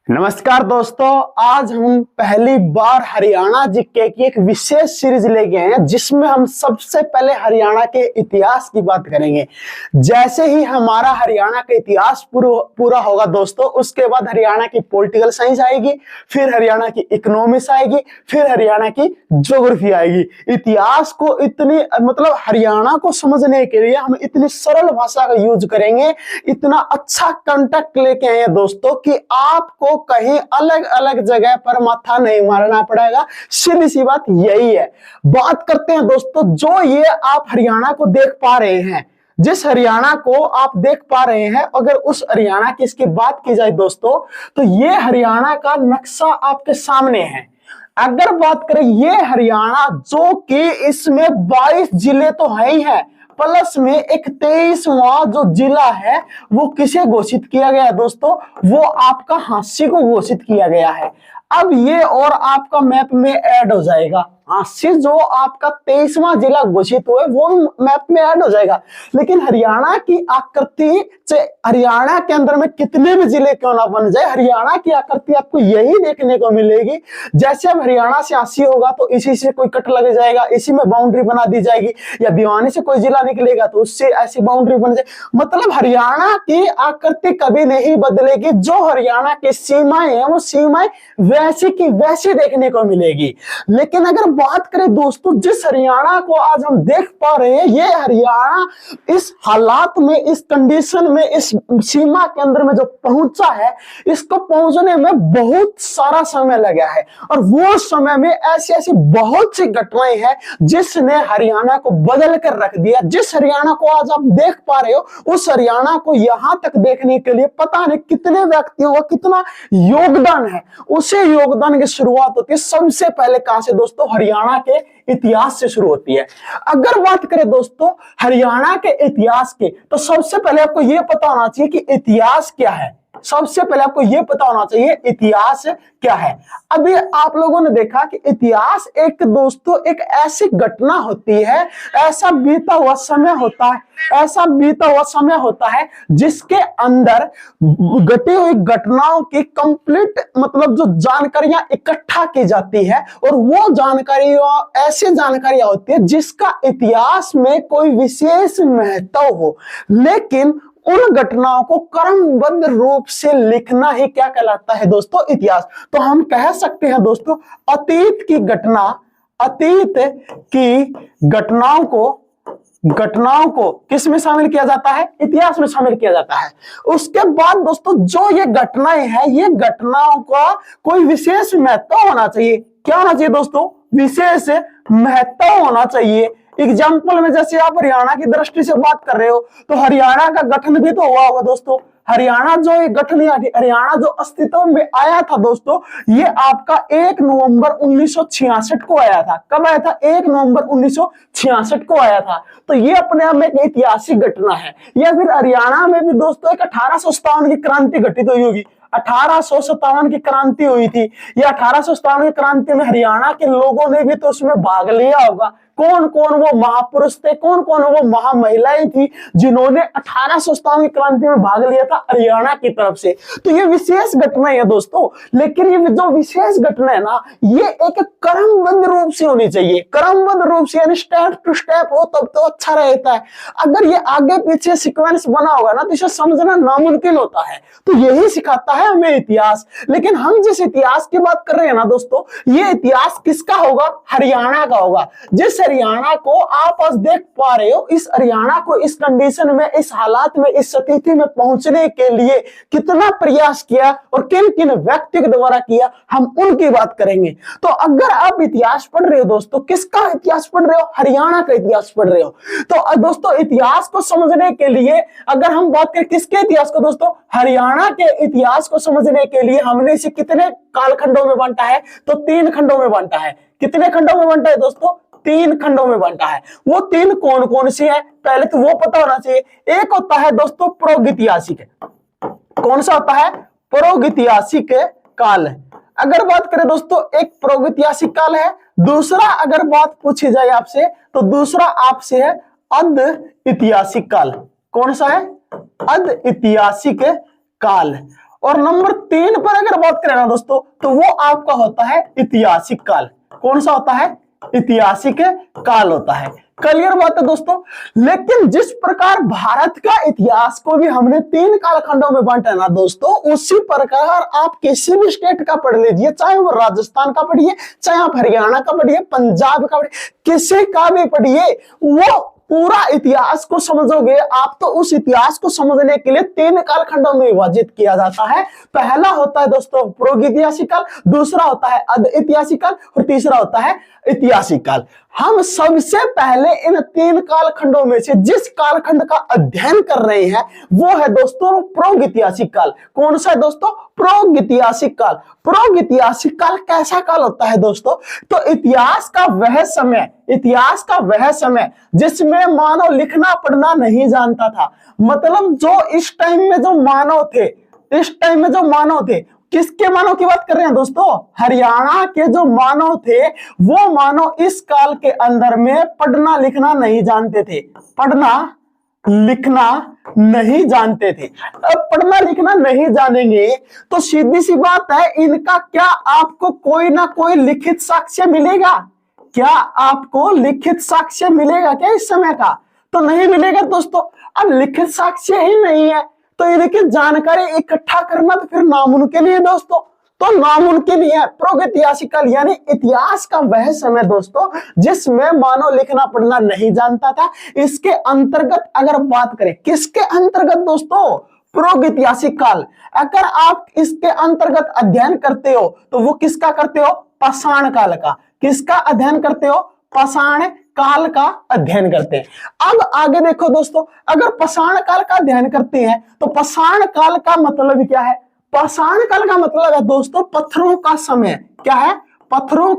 नमस्कार दोस्तों, आज हम पहली बार हरियाणा जीके की एक विशेष सीरीज लेके आए हैं जिसमें हम सबसे पहले हरियाणा के इतिहास की बात करेंगे। जैसे ही हमारा हरियाणा का इतिहास पूरा होगा दोस्तों, उसके बाद हरियाणा की पॉलिटिकल साइंस आएगी, फिर हरियाणा की इकोनॉमिक्स आएगी, फिर हरियाणा की ज्योग्राफी आएगी। इतिहास को इतनी हरियाणा को समझने के लिए हम इतनी सरल भाषा का यूज करेंगे, इतना अच्छा कंटेक्ट लेके आए हैं दोस्तों कि आपको कहीं अलग अलग जगह पर माथा नहीं मारना पड़ेगा। सीधी सी बात यही है। बात करते हैं दोस्तों, जो ये आप हरियाणा को देख पा रहे हैं, जिस हरियाणा को आप देख पा रहे हैं, अगर उस हरियाणा की इसकी बात की जाए दोस्तों, तो ये हरियाणा का नक्शा आपके सामने है। अगर बात करें ये हरियाणा, जो कि इसमें 22 जिले तो है ही है, प्लस में एक 23वां जो जिला है वो किसे घोषित किया गया है दोस्तों? वो आपका हांसी को घोषित किया गया है। अब ये और आपका मैप में ऐड हो जाएगा। हांसी जो आपका 23वां जिला घोषित हुआ है वो मैप में ऐड हो जाएगा। लेकिन हरियाणा की आकृति से हरियाणा के अंदर में कितने भी जिले क्यों ना बन जाए, हरियाणा की आकृति आपको यही देखने को मिलेगी। जैसे अब हरियाणा से हांसी होगा तो इसी से कोई कट लग जाएगा, इसी में बाउंड्री बना दी जाएगी, या भिवानी से कोई जिला निकलेगा तो उससे ऐसी बाउंड्री बन जाए। मतलब हरियाणा की आकृति कभी नहीं बदलेगी। जो हरियाणा की सीमाएं हैं वो सीमाएं वैसी की वैसी देखने को मिलेगी। लेकिन अगर बात करें दोस्तों, जिस हरियाणा को आज हम देख पा रहे हैं, ये हरियाणा इस हालात में, इस कंडीशन में, इस सीमा के अंदर में जो पहुंचा है, इसको पहुंचने में बहुत सारा समय लगा है। और वो समय में ऐसी ऐसी बहुत सी घटनाएं हैं जिसने हरियाणा को बदल कर रख दिया। जिस हरियाणा को आज आप देख पा रहे हो, उस हरियाणा को यहां तक देखने के लिए पता नहीं कितने व्यक्तियों का कितना योगदान है। उसे योगदान की शुरुआत होती है सबसे पहले कहां से दोस्तों? हरियाणा के इतिहास से शुरू होती है। अगर बात करें दोस्तों हरियाणा के इतिहास के, तो सबसे पहले आपको यह पता होना चाहिए कि इतिहास क्या है। सबसे पहले आपको यह पता होना चाहिए इतिहास क्या है। अभी आप लोगों ने देखा कि इतिहास एक दोस्तों एक ऐसी घटना होती है, ऐसा बीता हुआ समय होता है, ऐसा बीता हुआ समय होता है जिसके अंदर घटी हुई घटनाओं की कंप्लीट जो जानकारियां इकट्ठा की जाती है, और वो जानकारियां ऐसी जानकारियां होती है जिसका इतिहास में कोई विशेष महत्व हो। लेकिन उन घटनाओं को क्रमबद्ध रूप से लिखना ही क्या कहलाता है दोस्तों? इतिहास। तो हम कह सकते हैं दोस्तों, अतीत की घटनाओं को किस में शामिल किया जाता है? इतिहास में शामिल किया जाता है। उसके बाद दोस्तों जो ये घटनाएं हैं, ये घटनाओं का कोई विशेष महत्व होना चाहिए। क्या होना चाहिए दोस्तों? विशेष महत्व होना चाहिए। एग्जाम्पल में जैसे आप हरियाणा की दृष्टि से बात कर रहे हो, तो हरियाणा का गठन भी तो हुआ होगा दोस्तों। हरियाणा जो एक गठन, हरियाणा जो अस्तित्व में आया था दोस्तों, ये आपका 1 नवंबर 1966 को आया था। कब आया था? 1 नवंबर 1966 को आया था। तो ये अपने आप में एक ऐतिहासिक घटना है। या फिर हरियाणा में भी दोस्तों एक 1857 की क्रांति घटित हुई होगी। 1857 की क्रांति हुई थी। या 1857 की क्रांति में हरियाणा के लोगों ने भी तो उसमें भाग लिया होगा। कौन कौन वो महापुरुष थे, कौन कौन वो महामहिलाएं थी जिन्होंने 1857 की क्रांति में भाग लिया था हरियाणा की तरफ से? तो ये विशेष घटना है दोस्तों। लेकिन ये जो विशेष घटना है ना, ये एक क्रमबद्ध रूप से होनी चाहिए। क्रमबद्ध रूप से यानी स्टेप टू स्टेप हो तब तो अच्छा रहता है। अगर ये आगे पीछे सीक्वेंस बना होगा ना, तो इसे समझना नामुमकिन होता है। तो यही सिखाता है हमें इतिहास। लेकिन हम जिस इतिहास की बात कर रहे हैं ना दोस्तों, ये इतिहास किसका होगा? हरियाणा का होगा। जिस हरियाणा को आप आज देख पा रहे हो, इस हरियाणा को इस कंडीशन में, इस हालात में, इस स्थिति में पहुंचने के लिए कितना प्रयास किया और किन किन व्यक्ति के द्वारा किया, हम उनकी बात करेंगे। तो अगर आप इतिहास पढ़ रहे हो दोस्तों, किसका इतिहास पढ़ रहे हो? हरियाणा का इतिहास पढ़ रहे हो। तो दोस्तों इतिहास को समझने के लिए अगर हम बात करें किसके इतिहास को दोस्तों? हरियाणा के इतिहास को समझने के लिए हमने इसे कितने कालखंडों में बांटा है? तो 3 खंडों में बांटा है। कितने खंडों में बांटा है दोस्तों? 3 खंडों में बांटा है। वो 3 कौन कौन सी है? पहले तो वो पता होना चाहिए। एक होता है दोस्तों प्रागैतिहासिक। कौन सा होता है? प्रागैतिहासिक काल। अगर बात करें दोस्तों, एक प्रागैतिहासिक काल है। दूसरा अगर बात पूछी जाए आपसे, तो दूसरा आपसे है अर्ध ऐतिहासिक काल। कौन सा है? अर्ध ऐतिहासिक काल। और नंबर 3 पर अगर बात करें ना दोस्तों, तो वो आपका होता है ऐतिहासिक काल। कौन सा होता है? ऐतिहासिक काल होता है। क्लियर बात है दोस्तों। लेकिन जिस प्रकार भारत का इतिहास को भी हमने 3 कालखंडों में बांटा ना दोस्तों, उसी प्रकार आप किसी भी स्टेट का पढ़ लीजिए, चाहे वो राजस्थान का पढ़िए, चाहे आप हरियाणा का पढ़िए, पंजाब का पढ़िए, किसी का भी पढ़िए, वो पूरा इतिहास को समझोगे आप तो उस इतिहास को समझने के लिए 3 कालखंडों में विभाजित किया जाता है। पहला होता है दोस्तों प्रागैतिहासिक काल, दूसरा होता है अधऐतिहासिक काल और तीसरा होता है ऐतिहासिक काल। हम सबसे पहले इन 3 कालखंडों में से जिस कालखंड का अध्ययन कर रहे हैं वो है दोस्तों प्रागैतिहासिक काल। कौन सा है दोस्तों? प्रागैतिहासिक काल। प्रागैतिहासिक काल कैसा काल होता है दोस्तों? तो इतिहास का वह समय जिसमें मानव लिखना पढ़ना नहीं जानता था। मतलब जो इस टाइम में जो मानव थे, किसके मानव की बात कर रहे हैं दोस्तों? हरियाणा के जो मानव थे, वो मानव इस काल के अंदर में पढ़ना लिखना नहीं जानते थे। पढ़ना लिखना नहीं जानते थे। अब पढ़ना लिखना नहीं जानेंगे तो सीधी सी बात है, इनका क्या आपको कोई ना कोई लिखित साक्ष्य मिलेगा? क्या आपको लिखित साक्ष्य मिलेगा क्या इस समय का? तो नहीं मिलेगा दोस्तों। अब लिखित साक्ष्य ही नहीं है तो इनकी जानकारी इकट्ठा करना तो फिर नामुमकिन है दोस्तों। तो नामुमकिन है। प्रागैतिहासिक काल यानी इतिहास का वह समय दोस्तों जिसमें मानव लिखना पढ़ना नहीं जानता था। इसके अंतर्गत अगर बात करें, किसके अंतर्गत दोस्तों? प्रागैतिहासिक काल। अगर आप इसके अंतर्गत अध्ययन करते हो तो वो किसका करते हो? पाषाण काल का। किसका अध्ययन करते हो? पाषाण काल का अध्ययन करते हैं। अब आगे देखो दोस्तों, अगर पाषाण काल का अध्ययन करते हैं तो पाषाण काल का मतलब क्या है? पाषाण काल का मतलब है दोस्तों पत्थरों का समय। क्या है? पत्थरों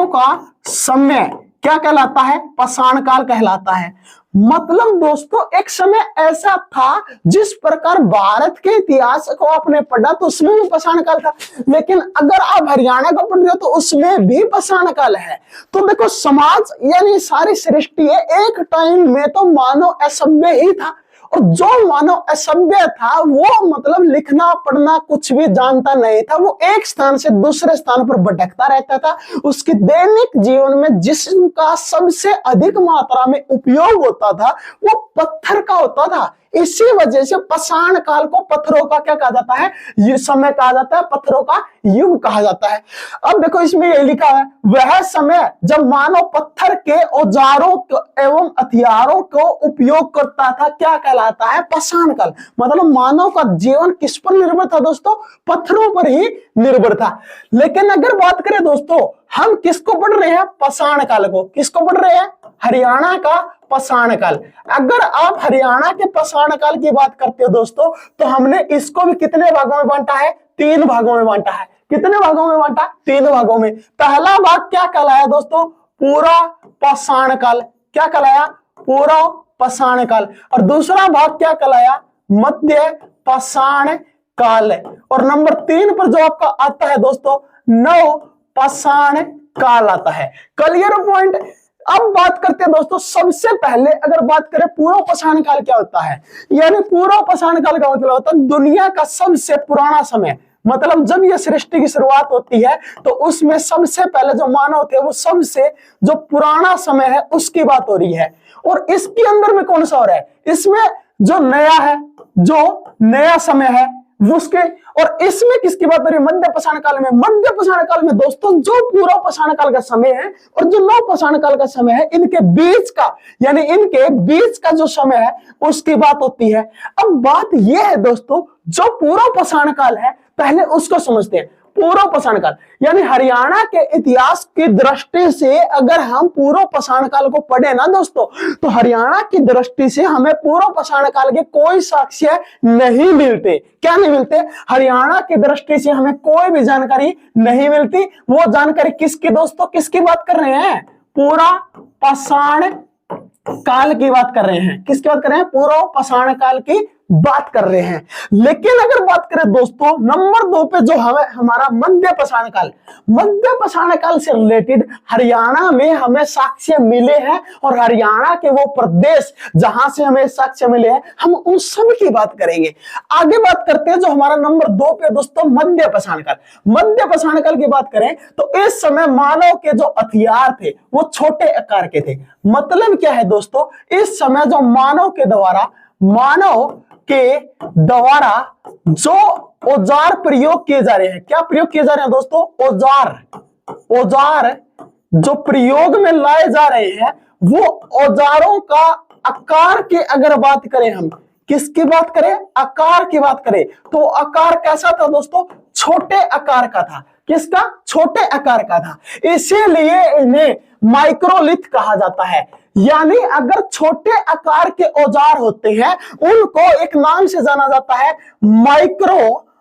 का समय क्या कहलाता है? पाषाण काल कहलाता है। मतलब दोस्तों एक समय ऐसा था जिस प्रकार भारत के इतिहास को आपने पढ़ा तो उसमें भी पाषाण काल था, लेकिन अगर आप हरियाणा का पढ़ रहे हो तो उसमें भी पाषाण काल है। तो देखो समाज यानी सारी सृष्टि है, एक टाइम में तो मानव असभ्य ही था और जो मानव असभ्य था वो मतलब लिखना पढ़ना कुछ भी जानता नहीं था। वो एक स्थान से दूसरे स्थान पर भटकता रहता था। उसके दैनिक जीवन में जिसका सबसे अधिक मात्रा में उपयोग होता था वो पत्थर का होता था। इसी वजह से पाषाण काल को पत्थरों का क्या कहा जाता है? ये समय कहा जाता है, पत्थरों का युग कहा जाता है। अब देखो इसमें ये लिखा है, वह समय जब मानव पत्थर के औजारों एवं हथियारों को उपयोग करता था, क्या कहलाता है? पाषाण काल। मतलब मानव का जीवन किस पर निर्भर था दोस्तों? पत्थरों पर ही निर्भर था। लेकिन अगर बात करें दोस्तों, हम किसको पढ़ रहे हैं? पाषाण काल को। किसको पढ़ रहे हैं? हरियाणा का पाषाण काल। अगर आप हरियाणा के पाषाण काल की बात करते हो दोस्तों, तो हमने इसको भी कितने भागों में बांटा है? 3 भागों में बांटा है। कितने भागों में बांटा? 3 भागों में। पहला भाग क्या कहलाया दोस्तों? पूरा पाषाण काल। क्या कहलाया? पूरा पाषाण काल। और दूसरा भाग क्या कहलाया? मध्य पाषाण काल। और नंबर 3 पर जो आपका आता है दोस्तों, नव पाषाण काल आता है। Clear point. अब बात करते हैं दोस्तों, सबसे पहले अगर बात करें पूर्व पाषाण काल क्या होता है, यानी पूर्व पाषाण काल का मतलब होता है दुनिया का सबसे पुराना समय। मतलब जब यह सृष्टि की शुरुआत होती है तो उसमें सबसे पहले जो मानव थे वो सबसे जो पुराना समय है उसकी बात हो रही है। और इसके अंदर में कौन सा हो रहा है? इसमें जो नया है, जो नया समय है उसके, और इसमें किसकी बात हो रही है? मध्य पाषाण काल में। मध्य पाषाण काल में दोस्तों जो पूर्व पाषाण काल का समय है और जो नव पाषाण काल का समय है, इनके बीच का यानी इनके बीच का जो समय है उसकी बात होती है। अब बात यह है दोस्तों, जो पूर्व पाषाण काल है पहले उसको समझते हैं। पूर्व पाषाण काल यानी हरियाणा के इतिहास की दृष्टि से अगर हम पूर्व पाषाण काल को पढ़े ना दोस्तों, तो हरियाणा की दृष्टि से हमें पूर्व पाषाण काल के कोई साक्ष्य नहीं मिलते। क्या नहीं मिलते? हरियाणा की दृष्टि से हमें कोई भी जानकारी नहीं मिलती। वो जानकारी किसकी दोस्तों? किसकी बात कर रहे हैं? पूरा पाषाण काल की बात कर रहे हैं। किसकी बात कर रहे हैं? पूर्व पाषाण काल की बात कर रहे हैं। लेकिन अगर बात करें दोस्तों नंबर 2 पे जो हमारा मध्य पाषाण काल, मध्य पाषाण काल से रिलेटेड हरियाणा में हमें साक्ष्य मिले हैं और हरियाणा के वो प्रदेश जहां से हमें साक्ष्य मिले हैं हम उन सब की बात करेंगे। आगे बात करते हैं जो हमारा नंबर 2 पे दोस्तों मध्य पाषाण काल। मध्य पाषाण काल की बात करें तो इस समय मानव के जो हथियार थे वो छोटे आकार के थे। मतलब क्या है दोस्तों, इस समय जो मानव के द्वारा जो औजार प्रयोग किए जा रहे हैं, क्या प्रयोग किए जा रहे हैं दोस्तों, औजार जो प्रयोग में लाए जा रहे हैं वो औजारों का आकार की अगर बात करें, हम किसकी बात करें, आकार की बात करें तो आकार कैसा था दोस्तों, छोटे आकार का था। किसका, छोटे आकार का था। इसीलिए इन्हें माइक्रोलिथ कहा जाता है। यानी अगर छोटे आकार के औजार होते हैं उनको एक नाम से जाना जाता है माइक्रोलिथ।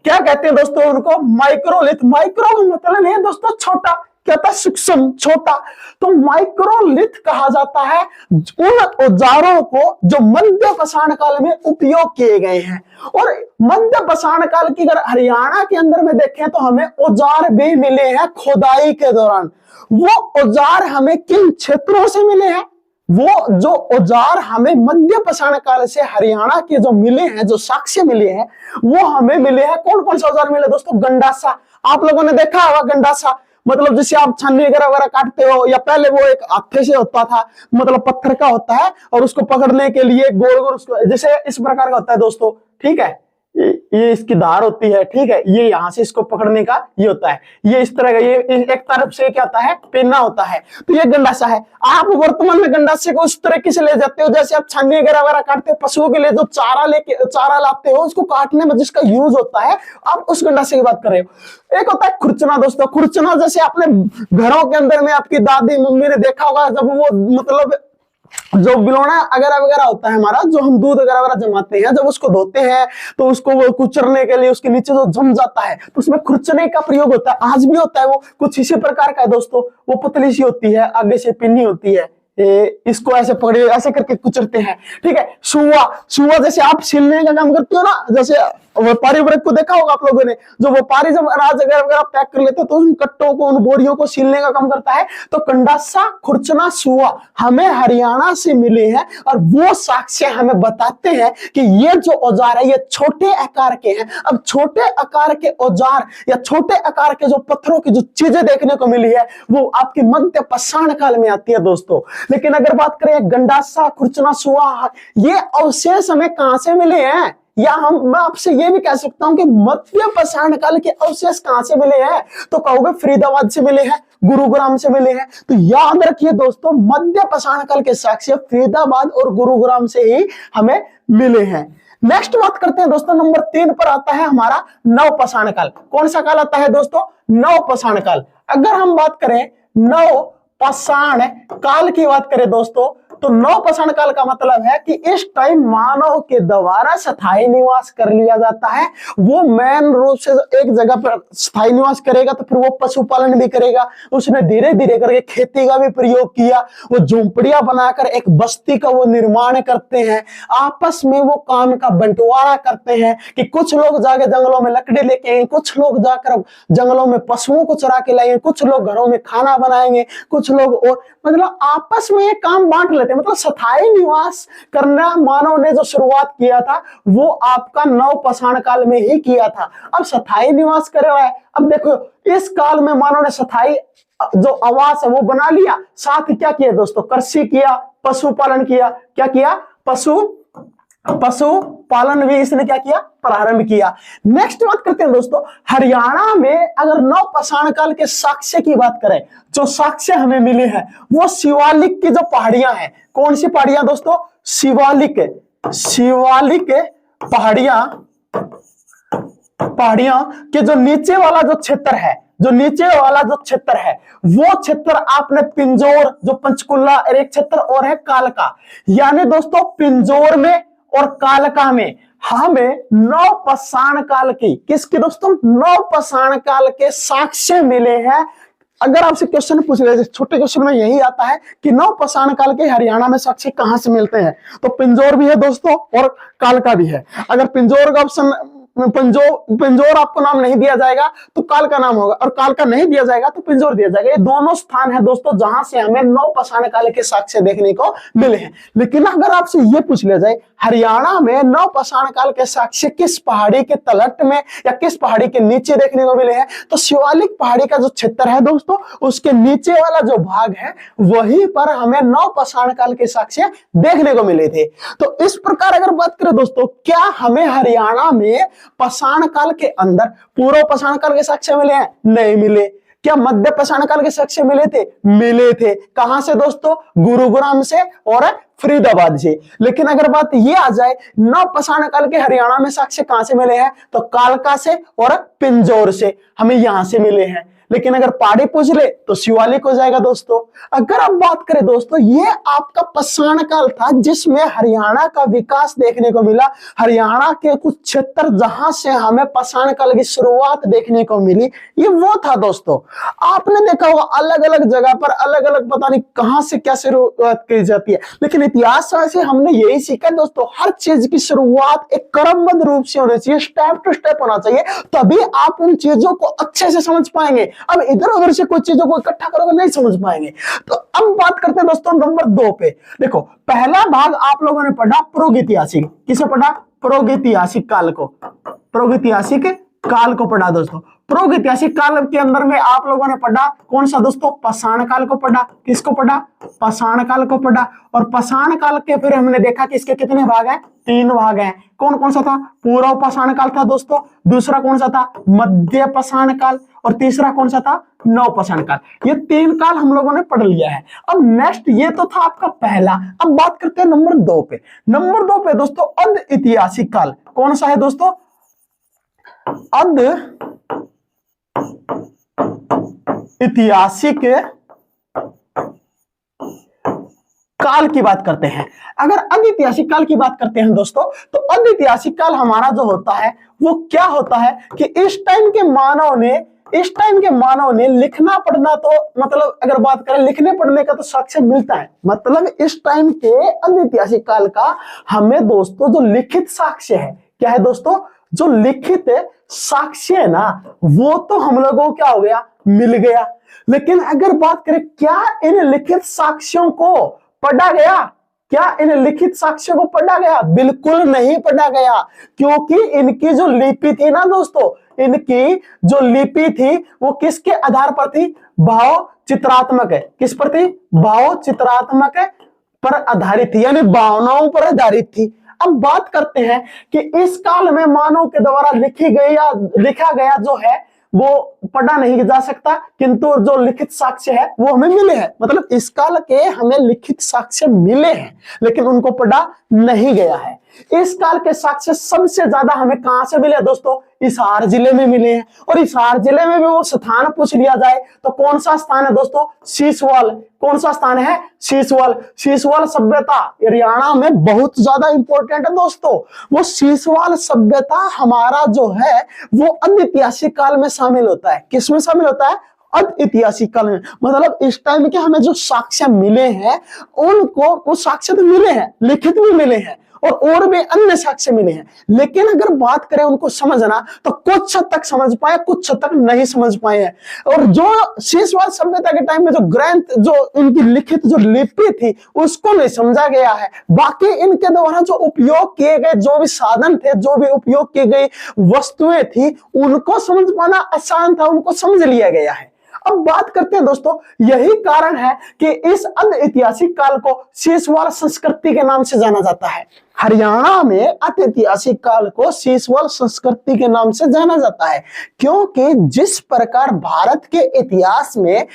क्या कहते हैं दोस्तों उनको, माइक्रोलिथ। माइक्रो का मतलब है दोस्तों छोटा, क्या था, सूक्ष्म, छोटा। तो माइक्रोलिथ कहा जाता है उन औजारों को जो मध्य पाषाण काल में उपयोग किए गए हैं। और मध्य पाषाण काल की अगर हरियाणा के अंदर में देखें तो हमें औजार भी मिले हैं खोदाई के दौरान। वो औजार हमें किन क्षेत्रों से मिले हैं, वो जो औजार हमें मध्य पाषाण काल से हरियाणा के जो मिले हैं, जो साक्ष्य मिले हैं, वो हमें मिले हैं। कौन कौन से औजार मिले दोस्तों, गंडासा। आप लोगों ने देखा होगा गंडासा, मतलब जैसे आप छन्नी वगैरह काटते हो, या पहले वो एक हाथे से होता था, मतलब पत्थर का होता है और उसको पकड़ने के लिए गोल गोल उसको जैसे इस प्रकार का होता है दोस्तों, ठीक है, ये इसकी धार होती है, ठीक है, ये यहां से इसको पकड़ने का ये होता है, ये इस तरह का, ये एक तरफ से क्या होता है, पेना होता है, तो ये गंडासा है। आप वर्तमान में गंडासे को उस तरीके से ले जाते हो जैसे आप छन्नी वगैरह काटते हो, पशुओं के लिए जो चारा लाते हो उसको काटने में जिसका यूज होता है, आप उस गंडासे की बात कर रहे हो। एक होता है खुरचना दोस्तों। खुरचना जैसे आपने घरों के अंदर में आपकी दादी मम्मी ने देखा होगा, जब वो मतलब जो बिलोना वगैरह होता है हमारा, जो हम दूध वगैरह जमाते हैं, जब उसको धोते हैं तो उसको वो कुचरने के लिए उसके नीचे जो जम जाता है तो उसमें खुरचने का प्रयोग होता है। आज भी होता है, वो कुछ इसी प्रकार का है दोस्तों। वो पतली सी होती है, आगे से पिन्नी होती है, इसको ऐसे पकड़े ऐसे करके कुचरते हैं, ठीक है। सुआ जैसे आप छीलने का काम करते हो ना, जैसे व्यापारी वर्ग को देखा होगा आप लोगों ने, जो व्यापारी जब अनाज वगैरह पैक कर लेते हैं तो उन कट्टों को, उन बोरियों को छीलने का काम करता है। तो कंडासा, खुरचना, सुआ हमें हरियाणा से मिले हैं और वो साक्ष्य हमें बताते हैं कि ये जो औजार है ये छोटे आकार के हैं। अब छोटे आकार के औजार या छोटे आकार के जो पत्थरों की जो चीजें देखने को मिली है वो आपके मध्य पाषाण काल में आती है दोस्तों। लेकिन अगर बात करें गंडासा, खुरचना, सुआ, ये अवशेष हमें कहां से मिले हैं, या मैं आपसे ये भी कह सकता हूं कि मध्य पाषाण काल के अवशेष कहां से मिले हैं, तो कहोगे फरीदाबाद से मिले हैं, गुरुग्राम से मिले हैं। तो याद रखिए दोस्तों, मध्य पाषाण काल के साक्ष्य फरीदाबाद और गुरुग्राम से ही हमें मिले हैं। नेक्स्ट बात करते हैं दोस्तों, नंबर 3 पर आता है हमारा नव पाषाण काल। कौन सा काल आता है दोस्तों, नव पाषाण काल। अगर हम बात करें नव पाषाण काल की बात करें दोस्तों, तो नव पाषाण काल का मतलब है कि इस टाइम मानव के द्वारा स्थायी निवास कर लिया जाता है। वो मेन रूप से एक जगह पर स्थायी निवास करेगा तो फिर वो पशुपालन भी करेगा। उसने धीरे धीरे करके खेती का भी प्रयोग किया। वो झोंपड़ियां बनाकर एक बस्ती का वो निर्माण करते हैं। आपस में वो काम का बंटवारा करते हैं कि कुछ लोग जाके जंगलों में लकड़ी लेके आएंगे, कुछ लोग जाकर जंगलों में पशुओं को चरा के लाएंगे, कुछ लोग घरों में खाना बनाएंगे, कुछ लोग और मतलब आपस में ये काम बांट लेते हैं। मतलब स्थायी निवास करना मानव ने जो शुरुआत किया था वो आपका नव पाषाण काल में ही किया था। अब स्थायी निवास कर रहा है। अब देखो इस काल में मानव ने स्थायी जो आवास है वो बना लिया, साथ ही क्या किया दोस्तों, कृषि किया, पशुपालन किया। क्या किया, पशुपालन भी इसने क्या किया, प्रारंभ किया। नेक्स्ट बात करते हैं दोस्तों, हरियाणा में अगर नव पाषाण काल के साक्ष्य की बात करें, जो साक्ष्य हमें मिले हैं वो शिवालिक की जो पहाड़ियां हैं। कौन सी पहाड़ियां दोस्तों, शिवालिक पहाड़ियां के जो नीचे वाला जो क्षेत्र है, वो क्षेत्र आपने पिंजौर, जो पंचकुला एक क्षेत्र और है कालका, यानी दोस्तों पिंजौर में और कालका में हमें नव पाषाण काल की, किसकी दोस्तों, नव पाषाण काल के साक्ष्य मिले हैं। अगर आपसे क्वेश्चन पूछ रहे, छोटे क्वेश्चन में यही आता है कि नवपाषाण काल के हरियाणा में साक्ष्य कहां से मिलते हैं, तो पिंजौर भी है दोस्तों और कालका भी है। अगर पिंजौर का ऑप्शन पिंजौर आपको नाम नहीं दिया जाएगा तो काल का नाम होगा, और काल का नहीं दिया जाएगा तो पिंजौर दिया जाएगा। ये दोनों स्थान है दोस्तों जहां से हमें नवपाषाण काल के साक्ष्य देखने को मिले हैं। लेकिन अगर आपसे ये पूछ लिया जाए हरियाणा में नवपाषाण काल के साक्ष्य किस पहाड़ी के तलट में या किस पहाड़ी के नीचे देखने को मिले हैं, तो शिवालिक पहाड़ी का जो क्षेत्र है दोस्तों उसके नीचे वाला जो भाग है वहीं पर हमें नवपाषाण काल के साक्ष्य देखने को मिले थे। तो इस प्रकार अगर बात करें दोस्तों, क्या हमें हरियाणा में पाषाण काल के अंदर पूर्व पाषाण काल के साक्ष्य मिले हैं? नहीं मिले। क्या मध्य पाषाण काल के साक्ष्य मिले थे? मिले थे। कहां से दोस्तों? गुरुग्राम से और फरीदाबाद से। लेकिन अगर बात ये आ जाए नवपाषाण काल के हरियाणा में साक्ष्य कहां से मिले हैं, तो कालका से और पिंजौर से हमें यहां से मिले हैं। लेकिन अगर पहाड़ी पूछ ले तो शिवालिक हो जाएगा दोस्तों। अगर आप बात करें दोस्तों, ये आपका पाषाण काल था जिसमें हरियाणा का विकास देखने को मिला। हरियाणा के कुछ क्षेत्र जहां से हमें पाषाण काल की शुरुआत देखने को मिली, ये वो था दोस्तों। आपने देखा होगा अलग अलग जगह पर अलग अलग पता नहीं कहां से क्या शुरुआत की जाती है, लेकिन इतिहास से हमने यही सीखा दोस्तों, हर चीज की शुरुआत एक क्रमबद्ध रूप से होनी चाहिए, स्टेप टू स्टेप होना चाहिए, तभी आप उन चीजों को अच्छे से समझ पाएंगे। अब इधर उधर से कुछ चीजों को इकट्ठा करोगे नहीं समझ पाएंगे। तो अब बात करते हैं दोस्तों नंबर 2 पे। देखो पहला भाग आप लोगों ने पढ़ा प्रागैतिहासिक, किसे पढ़ा? प्रागैतिहासिक काल को, प्रागैतिहासिक काल को पढ़ा दोस्तों। प्रागैतिहासिक काल के अंदर में आप लोगों ने पढ़ा कौन सा दोस्तों? पाषाण काल को पढ़ा। किसको पढ़ा? पाषाण काल को पढ़ा। और पाषाण काल के फिर हमने देखा कि इसके कितने भाग हैं? 3 भाग हैं। कौन कौन सा था? पूर्व पाषाण काल था दोस्तों, दूसरा कौन सा था? मध्य पाषाण काल, और तीसरा कौन सा था? नवपाषाण काल। ये 3 काल हम लोगों ने पढ़ लिया है। अब नेक्स्ट ये तो था आपका पहला। अब बात करते हैं नंबर 2 पे। नंबर 2 पे दोस्तों अर्ध ऐतिहासिक काल कौन सा है दोस्तों? अर्ध ऐतिहासिक काल की बात करते हैं। अगर अनऐतिहासिक काल की बात करते हैं दोस्तों, तो अनऐतिहासिक काल हमारा जो होता है वो क्या होता है कि इस टाइम के मानव ने लिखना पढ़ना, तो मतलब अगर बात करें लिखने पढ़ने का तो साक्ष्य मिलता है। मतलब इस टाइम के अनऐतिहासिक काल का हमें दोस्तों जो लिखित साक्ष्य है, क्या है दोस्तों? जो लिखित साक्ष्य है ना, वो तो हम लोगों को क्या हो गया? मिल गया। लेकिन अगर बात करें क्या इन लिखित साक्ष्यों को पढ़ा गया? क्या इन लिखित साक्ष्यों को पढ़ा गया? बिल्कुल नहीं पढ़ा गया, क्योंकि इनकी जो लिपि थी ना दोस्तों, इनकी जो लिपि थी वो किसके आधार पर थी? भाव चित्रात्मक है। किस पर थी? भाव चित्रात्मक पर आधारित थी, यानी भावनाओं पर आधारित थी। अब बात करते हैं कि इस काल में मानव के द्वारा लिखी गई या लिखा गया जो है वो पढ़ा नहीं जा सकता, किंतु जो लिखित साक्ष्य है वो हमें मिले हैं। मतलब इस काल के हमें लिखित साक्ष्य मिले हैं, लेकिन उनको पढ़ा नहीं गया है। इस काल के साक्ष्य सबसे ज्यादा हमें कहां से मिले दोस्तों? हिसार जिले में मिले हैं। और हिसार जिले में भी वो स्थान पूछ लिया जाए तो कौन सा स्थान है दोस्तों? शीशवाल। कौन सा स्थान है? शीशवाल। शीशवाल सभ्यता हरियाणा में बहुत ज्यादा इंपॉर्टेंट है दोस्तों। वो शीशवाल सभ्यता हमारा जो है वो अनऐतिहासिक काल में शामिल होता है। किसमें शामिल होता है? अनऐतिहासिक काल में। मतलब इस टाइम के हमें जो साक्ष्य मिले हैं उनको, वो साक्ष्य तो मिले हैं, लिखित भी मिले हैं और भी अन्य साक्ष्य मिले हैं, लेकिन अगर बात करें उनको समझना तो कुछ हद तक समझ पाए, कुछ हद तक नहीं समझ पाए हैं। और जो शीशवाल सभ्यता के टाइम में जो ग्रंथ, जो इनकी लिखित जो लिपि थी उसको नहीं समझा गया है। बाकी इनके द्वारा जो उपयोग किए गए जो भी साधन थे, जो भी उपयोग की गई वस्तुएं थी, उनको समझ पाना आसान था, उनको समझ लिया गया है। अब बात करते हैं दोस्तों, यही कारण है कि इस अनऐतिहासिक काल को शीशवाल संस्कृति के नाम से जाना जाता है। हरियाणा में अनऐतिहासिक काल को शीशवाल संस्कृति के नाम से जाना जाता है, क्योंकि जिस प्रकार भारत के इतिहास में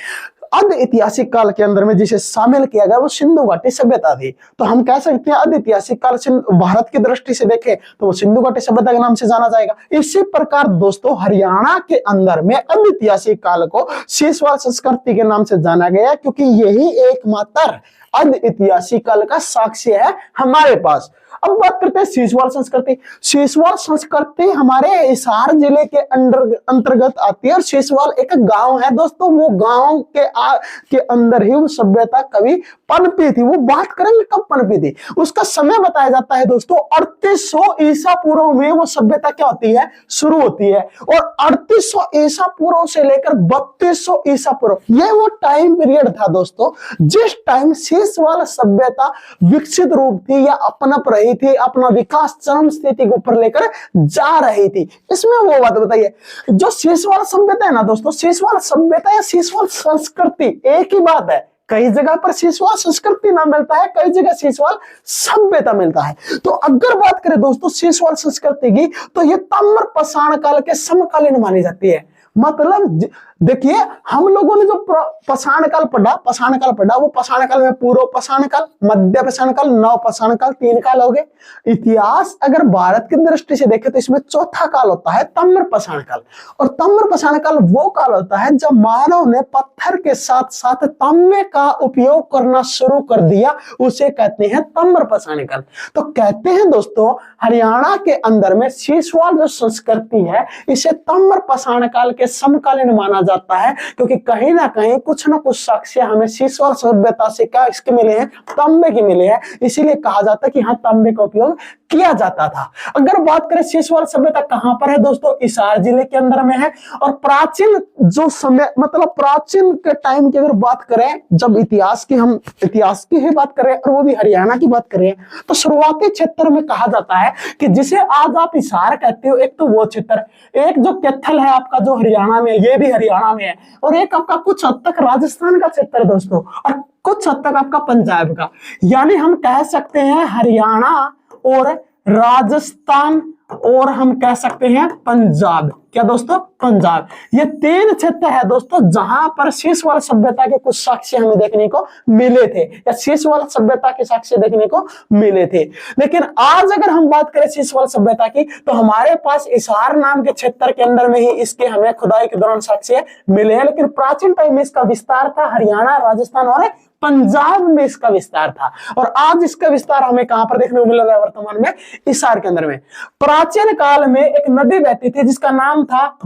अनऐतिहासिक काल के अंदर में जिसे शामिल किया गया वो सिंधु घाटी सभ्यता थी, तो हम कह सकते हैं अनऐतिहासिक काल से भारत की दृष्टि से देखें तो वो सिंधु घाटी सभ्यता के नाम से जाना जाएगा। इसी प्रकार दोस्तों हरियाणा के अंदर में अनऐतिहासिक काल को शीशवाल संस्कृति के नाम से जाना गया, क्योंकि यही एकमात्र अध इतिहासी काल का साक्ष्य है हमारे पास। अब बात करते हैं शीशवाल संस्कृति। शीशवाल संस्कृति हमारे हिसार जिले के अंतर्गत आती है और शीशवाल एक गांव है दोस्तों। वो गांव के अंदर ही वो सभ्यता कभी पनपी थी। वो बात करेंगे कब पनपी थी, उसका समय बताया जाता है दोस्तों 3800 ईसा पूर्व में वो सभ्यता क्या होती है, शुरू होती है। और 3800 ईसा पूर्व से लेकर 3200 ईसा पूर्व ये वो टाइम पीरियड था दोस्तों जिस टाइम शीशवाल सभ्यता विकसित रूप थी या अपनप रही थी, अपना विकास चरम स्थिति के ऊपर लेकर जा रही थी। इसमें वो बात बताइए, जो शीशवाल सभ्यता है ना दोस्तों, शीशवाल सभ्यता या शीशवाल संस्कृति एक ही बात है। कई जगह पर शीशवाल संस्कृति नाम मिलता है, कई जगह शीशवाल सभ्यता मिलता है। तो अगर बात करें दोस्तों शीशवाल संस्कृति की, तो ये ताम्र पाषाण काल के समकालीन मानी जाती है। मतलब देखिए हम लोगों ने जो पाषाण काल पढ़ा वो पाषाण काल में पूर्व पाषाण काल, मध्य पाषाण काल, नव पाषाण काल, 3 काल हो गए। इतिहास अगर भारत की दृष्टि से देखें तो इसमें चौथा काल होता है ताम्र पाषाण काल। और ताम्र पाषाण काल वो काल होता है जब मानव ने पत्थर के साथ साथ तांबे का उपयोग करना शुरू कर दिया, उसे कहते हैं ताम्र पाषाण काल। तो कहते हैं दोस्तों हरियाणा के अंदर में शीशवाल जो संस्कृति है इसे ताम्र पाषाण काल के समकालीन माना जाता है, क्योंकि कहीं ना कहीं कुछ ना कुछ साक्ष्य हमें शीशवाल सभ्यता से क्या इसके मिले हैं, तांबे के मिले हैं। इसीलिए कहा जाता है कि हाँ तांबे का उपयोग किया जाता था। अगर बात करें शीशवाल सभ्यता कहां पर है दोस्तों, हिसार जिले के अंदर में है। और प्राचीन जो समय मतलब प्राचीन के टाइम की अगर बात करें, जब इतिहास की ही बात करें और वो भी हरियाणा की बात करें, तो शुरुआती क्षेत्र में कहा जाता है कि जिसे आज आप हिसार कहते हो, एक तो वो क्षेत्र, एक जो कैथल है आपका जो हरियाणा में, ये भी हरियाणा में है, और एक आपका कुछ हद तक राजस्थान का क्षेत्र है दोस्तों, और कुछ हद तक आपका पंजाब का। यानी हम कह सकते हैं हरियाणा और राजस्थान और हम कह सकते हैं पंजाब। क्या दोस्तों, पंजाब। ये 3 क्षेत्र है दोस्तों जहां पर शीशवाल सभ्यता के कुछ साक्ष्य हमें देखने को मिले थे, या शीशवाल सभ्यता के साक्ष्य देखने को मिले थे। लेकिन आज अगर हम बात करें शीशवाल सभ्यता की, तो हमारे पास हिसार नाम के क्षेत्र के अंदर में ही इसके हमें खुदाई के दौरान साक्ष्य मिले हैं। लेकिन प्राचीन टाइम में इसका विस्तार था हरियाणा, राजस्थान और पंजाब में इसका विस्तार था। और आज इसका विस्तार हमें कहां पर देखने को मिल रहा है, वर्तमान में हिसार के अंदर में। प्राचीन काल में एक नदी बहती थी जिसका नाम था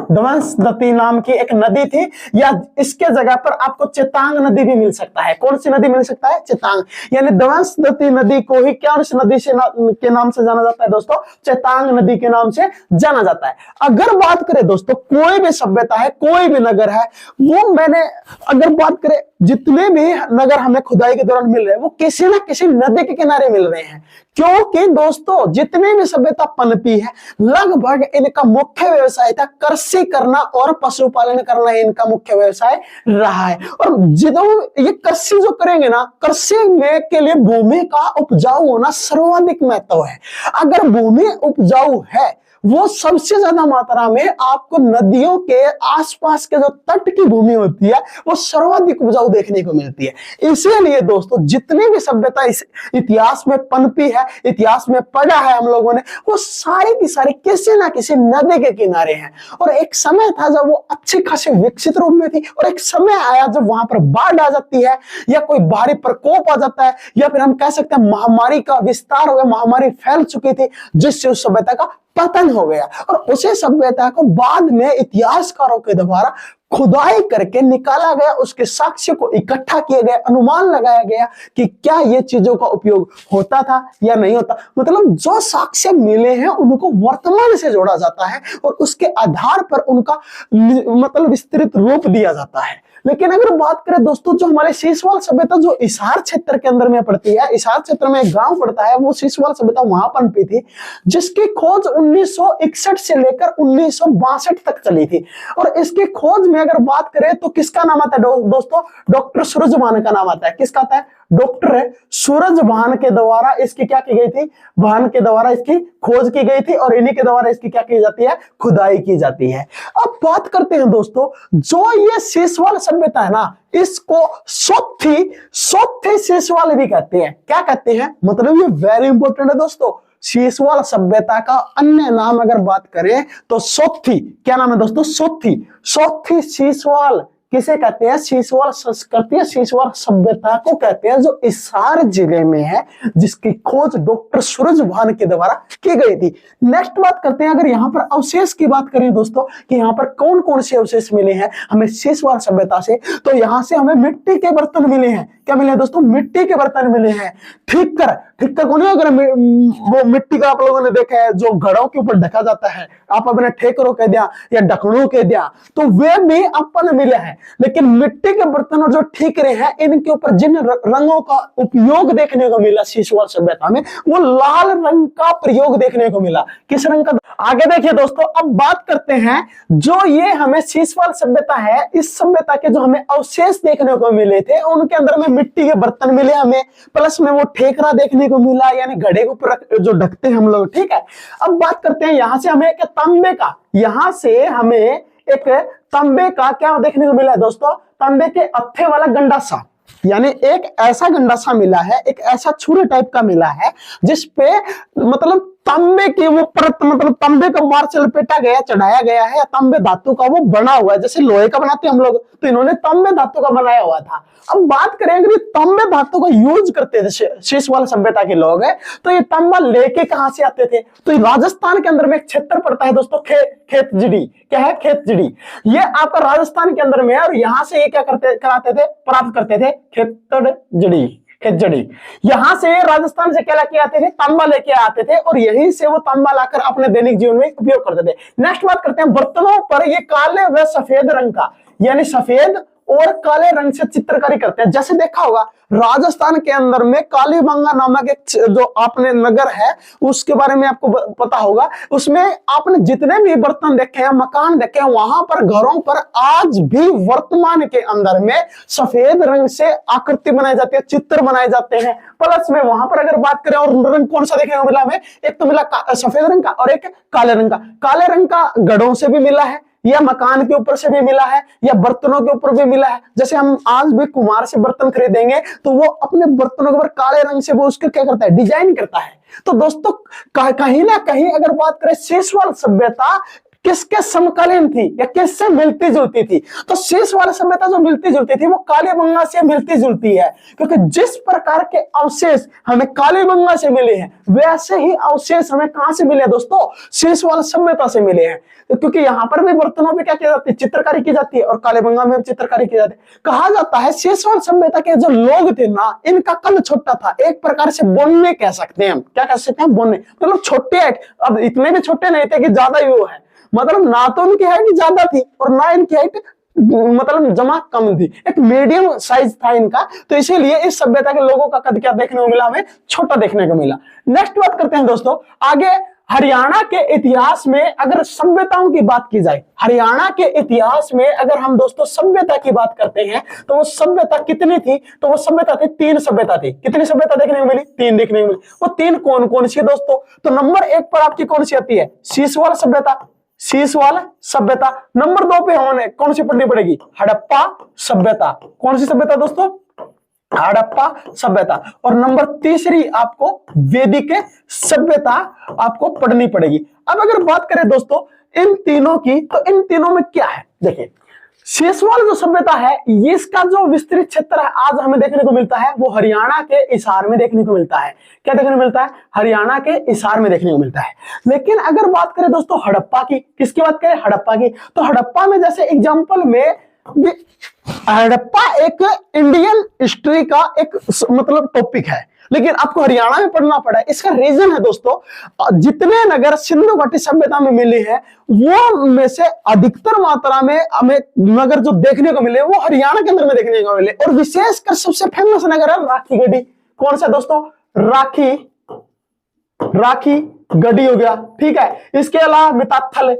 दवंसदती नाम की एक नदी थी, या इसके जगह पर आपको चेतांग नदी भी मिल सकता है। कौन सी नदी मिल सकता है, चेतांग। यानी दवंसदती नदी को ही क्या उस नदी से के नाम से जाना जाता है दोस्तों, चेतांग नदी के नाम से जाना जाता है। अगर बात करें दोस्तों कोई भी सभ्यता है, कोई भी नगर है, वो मैंने अगर बात करें जितने भी नगर हमें खुदाई के दौरान मिल रहे हैं वो किसी न किसी नदी के किनारे मिल रहे हैं। क्योंकि दोस्तों जितने भी सभ्यता पनपी है लगभग इनका मुख्य व्यवसाय था कृषि करना और पशुपालन करना, इनका मुख्य व्यवसाय रहा है। और जितना ये कृषि जो करेंगे ना, कृषि में के लिए भूमि का उपजाऊ होना सर्वाधिक महत्व है। अगर भूमि उपजाऊ है वो सबसे ज्यादा मात्रा में आपको नदियों के आसपास के जो तट की भूमि होती है वो सर्वाधिक उपजाऊ देखने को मिलती है। इसीलिए दोस्तों जितनी भी सभ्यता इस इतिहास में पनपी है, इतिहास में पढ़ा है हम लोगों ने, वो सारी की सारी किसी ना किसी नदी के किनारे हैं। और एक समय था जब वो अच्छी खासी विकसित रूप में थी, और एक समय आया जब वहां पर बाढ़ आ जाती है या कोई भारी प्रकोप आ जाता है, या फिर हम कह सकते हैं महामारी का विस्तार हो गया, महामारी फैल चुकी थी जिससे उस सभ्यता का पतन हो गया। और उसी सभ्यता को बाद में इतिहासकारों के द्वारा खुदाई करके निकाला गया, उसके साक्ष्य को इकट्ठा किया गया, अनुमान लगाया गया कि क्या ये चीजों का उपयोग होता था या नहीं होता। मतलब जो साक्ष्य मिले हैं उनको वर्तमान से जोड़ा जाता है और उसके आधार पर उनका मतलब विस्तृत रूप दिया जाता है। लेकिन अगर बात करें दोस्तों जो हमारे शीशवाल सभ्यता जो हिसार क्षेत्र के अंदर में पड़ती है, हिसार क्षेत्र में एक गांव पड़ता है, वो शीशवाल सभ्यता वहां पनपी थी जिसकी खोज 1961 से लेकर 1962 तक चली थी। और इसकी खोज में अगर बात करें तो किसका नाम आता है दोस्तों, डॉक्टर सूरजभान का नाम आता है। किसका आता है, डॉक्टर सूरजभान के द्वारा इसकी क्या की गई थी, भान के द्वारा इसकी खोज की गई थी और इन्हीं के द्वारा इसकी क्या की जाती है, खुदाई की जाती है। अब बात करते हैं दोस्तों जो ये शीशवाल सभ्यता है ना, इसको सोथी शीशवाल भी कहते हैं। क्या कहते हैं, मतलब ये वेरी इंपॉर्टेंट है दोस्तों। शीशवाल सभ्यता का अन्य नाम अगर बात करें तो सोथी, क्या नाम है दोस्तों, सोथी शीशवाल किसे कहते हैं? सीसवाल संस्कृति, सीसवाल सभ्यता को कहते हैं, जो हिसार जिले में है, जिसकी खोज डॉक्टर सूरजभान के द्वारा की गई थी। नेक्स्ट बात करते हैं, अगर यहाँ पर अवशेष की बात करें दोस्तों कि यहाँ पर कौन कौन से अवशेष मिले हैं हमें सीसवाल सभ्यता से, तो यहाँ से हमें मिट्टी के बर्तन मिले हैं। क्या मिले हैं दोस्तों? मिट्टी के बर्तन मिले हैं। ठिक्कर, ठिक्कर को नहीं, अगर वो मिट्टी का आप लोगों ने देखा है जो घड़ों के ऊपर ढका जाता है, आप अपने ठेकरों कह दिया या ढकनों कह दिया, तो वे भी अपन मिले हैं। लेकिन मिट्टी के बर्तन और जो ठीकरे हैं, इनके ऊपर जिन रंगों का उपयोग देखने को मिला सीसवाल सभ्यता में, वो लाल रंग का प्रयोग देखने को मिला। किस रंग का? आगे देखिए दोस्तों, अब बात करते हैं जो ये हमें सीसवाल सभ्यता है, इस सभ्यता के जो हमें अवशेष देखने को मिले थे, उनके अंदर में मिट्टी के बर्तन मिले हमें, प्लस में वो ठेकरा देखने को मिला, यानी घड़े के ऊपर जो ढकते हैं हम लोग। ठीक है, अब बात करते हैं यहां से हमें एक तांबे का, यहां से हमें एक तांबे का क्या देखने को मिला है दोस्तों? तांबे के अत्थे वाला गंडासा, यानी एक ऐसा गंडासा मिला है, एक ऐसा छुरे टाइप का मिला है, जिसपे मतलब तांबे की वो परत, मतलब तांबे का मार से लपेटा गया, चढ़ाया गया है, तांबे धातु का वो बना हुआ है, जैसे लोहे का बनाते हैं हम लोग, तो इन्होंने तांबे धातु का बनाया हुआ था। अब बात करें अगर ये तांबे धातु का यूज करते थे सीसवाल सभ्यता के लोग हैं, तो ये तांबा लेके कहां से आते थे? तो राजस्थान के अंदर में एक क्षेत्र पड़ता है दोस्तों, खेतजड़ी। क्या है? खेतजड़ी। ये आपका राजस्थान के अंदर में है, और यहां से ये क्या कराते थे? प्राप्त करते थे खेतजड़ी, खेतजड़ी। यहां से राजस्थान से क्या लेके आते थे? तांबा लेके आते थे, और यहीं से वो तांबा लाकर अपने दैनिक जीवन में उपयोग करते थे। नेक्स्ट बात करते हैं बर्तनों पर ये काले व सफेद रंग का, यानी सफेद और काले रंग से चित्रकारी करते हैं। जैसे देखा होगा राजस्थान के अंदर में कालीबंगा नामक एक जो आपने नगर है, उसके बारे में आपको पता होगा, उसमें आपने जितने भी बर्तन देखे हैं, मकान देखे हैं, वहां पर घरों पर आज भी वर्तमान के अंदर में सफेद रंग से आकृति बनाई जाती है, चित्र बनाए जाते हैं। प्लस में वहां पर अगर बात करें, और रंग कौन सा देखने को मिला हमें? एक तो मिला सफेद रंग का और एक काले रंग का। काले रंग का घड़ों से भी मिला है, या मकान के ऊपर से भी मिला है, या बर्तनों के ऊपर भी मिला है। जैसे हम आज भी कुम्हार से बर्तन खरीदेंगे तो वो अपने बर्तनों के ऊपर काले रंग से वो उसको क्या करता है? डिजाइन करता है। तो दोस्तों कहीं ना कहीं अगर बात करें सीसवाल सभ्यता किसके समकालीन थी या किससे मिलती जुलती थी, तो सीसवाल सभ्यता जो मिलती जुलती थी वो कालीबंगा से मिलती जुलती है, क्योंकि जिस प्रकार के अवशेष हमें कालीबंगा से मिले हैं, वैसे ही अवशेष हमें कहां से मिले दोस्तों? सीसवाल सभ्यता से मिले हैं। क्योंकि यहाँ पर भी बर्तनों पे क्या की जाती है? चित्रकारी की जाती है, और कालीबंगा में भी चित्रकारी की जाती है। कहा जाता है सीसवाल सभ्यता के जो लोग थे ना, इनका कद छोटा था, एक प्रकार से बोनने कह सकते हैं हम। क्या कह सकते हैं? बोनने, मतलब छोटे हाइट। अब इतने भी छोटे नहीं थे कि ज्यादा ही वो है, मतलब ना तो उनकी हाइट ज्यादा थी और ना इनकी हाइट मतलब जमा कम थी, एक मीडियम साइज था इनका। तो इसीलिए इस सभ्यता के लोगों का कद क्या देखने को मिला? हमें छोटा देखने को मिला। नेक्स्ट बात करते हैं दोस्तों आगे, हरियाणा के इतिहास में अगर सभ्यताओं की बात की जाए, हरियाणा के इतिहास में अगर हम दोस्तों सभ्यता की बात करते हैं, तो वो सभ्यता कितनी थी? तो वो सभ्यता थी, 3 सभ्यता थी। कितनी सभ्यता देखने को मिली? 3 देखने को मिली। वो 3 कौन कौन सी दोस्तों? तो नंबर 1 पर आपकी कौन सी आती है? सीसवाल सभ्यता, सीसवाल सभ्यता। नंबर 2 पे हमें कौन सी पढ़नी पड़ेगी? हड़प्पा सभ्यता। कौन सी सभ्यता दोस्तों? हड़प्पा सभ्यता। और नंबर 3 आपको वैदिक सभ्यता आपको पढ़नी पड़ेगी। अब अगर बात करें दोस्तों इन तीनों की, तो इन तीनों में क्या है? देखिए सीसवाल जो सभ्यता है, इसका जो विस्तृत क्षेत्र है आज हमें देखने को मिलता है, वो हरियाणा के हिसार में देखने को मिलता है। क्या देखने को मिलता है? हरियाणा के हिसार में देखने को मिलता है। लेकिन अगर बात करें दोस्तों हड़प्पा की, किसकी बात करें? हड़प्पा की, तो हड़प्पा में जैसे एग्जांपल में हड़प्पा एक इंडियन हिस्ट्री का एक मतलब टॉपिक है, लेकिन आपको हरियाणा में पढ़ना पड़ा है। इसका रीजन है दोस्तों, जितने नगर सिंधु घाटी सभ्यता में मिले हैं, वो में से अधिकतर मात्रा में हमें नगर जो देखने को मिले वो हरियाणा के अंदर में देखने को मिले। और विशेषकर सबसे फेमस नगर है राखी गढ़ी। कौन सा दोस्तों? राखी गढ़ी हो गया, ठीक है। इसके अलावा मिताथल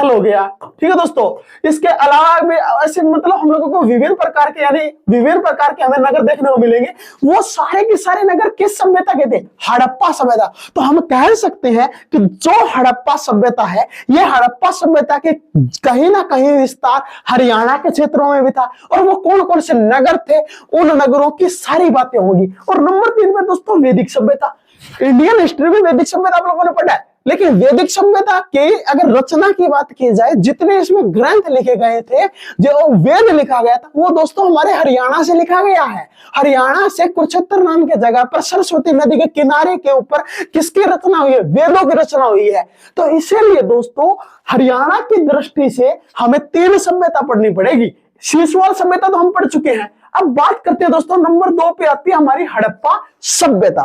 हो गया, ठीक है दोस्तों। इसके अलावा भी ऐसे मतलब हम लोगों को विभिन्न प्रकार के, यानी विभिन्न प्रकार के हमें नगर देखने को मिलेंगे। वो सारे के सारे नगर किस सभ्यता के थे? हड़प्पा सभ्यता। तो हम कह सकते हैं कि जो हड़प्पा सभ्यता है, ये हड़प्पा सभ्यता के कहीं ना कहीं विस्तार हरियाणा के क्षेत्रों में भी था। और वो कौन कौन से नगर थे, उन नगरों की सारी बातें होंगी। और नंबर 3 में दोस्तों वैदिक सभ्यता। इंडियन हिस्ट्री में वैदिक सभ्यता आप लोगों ने पढ़ा है। लेकिन वैदिक सभ्यता के अगर रचना की बात की जाए, जितने इसमें ग्रंथ लिखे गए थे, जो वेद लिखा गया था, वो दोस्तों हमारे हरियाणा से लिखा गया है। हरियाणा से कुरुक्षेत्र नाम के जगह पर सरस्वती नदी के किनारे के ऊपर किसकी रचना हुई है? वेदों की रचना हुई है। तो इसीलिए दोस्तों हरियाणा की दृष्टि से हमें 3 सभ्यता पढ़नी पड़ेगी। शीशवाल सभ्यता तो हम पढ़ चुके हैं। अब बात करते हैं दोस्तों, नंबर 2 पे आती है हमारी हड़प्पा सभ्यता।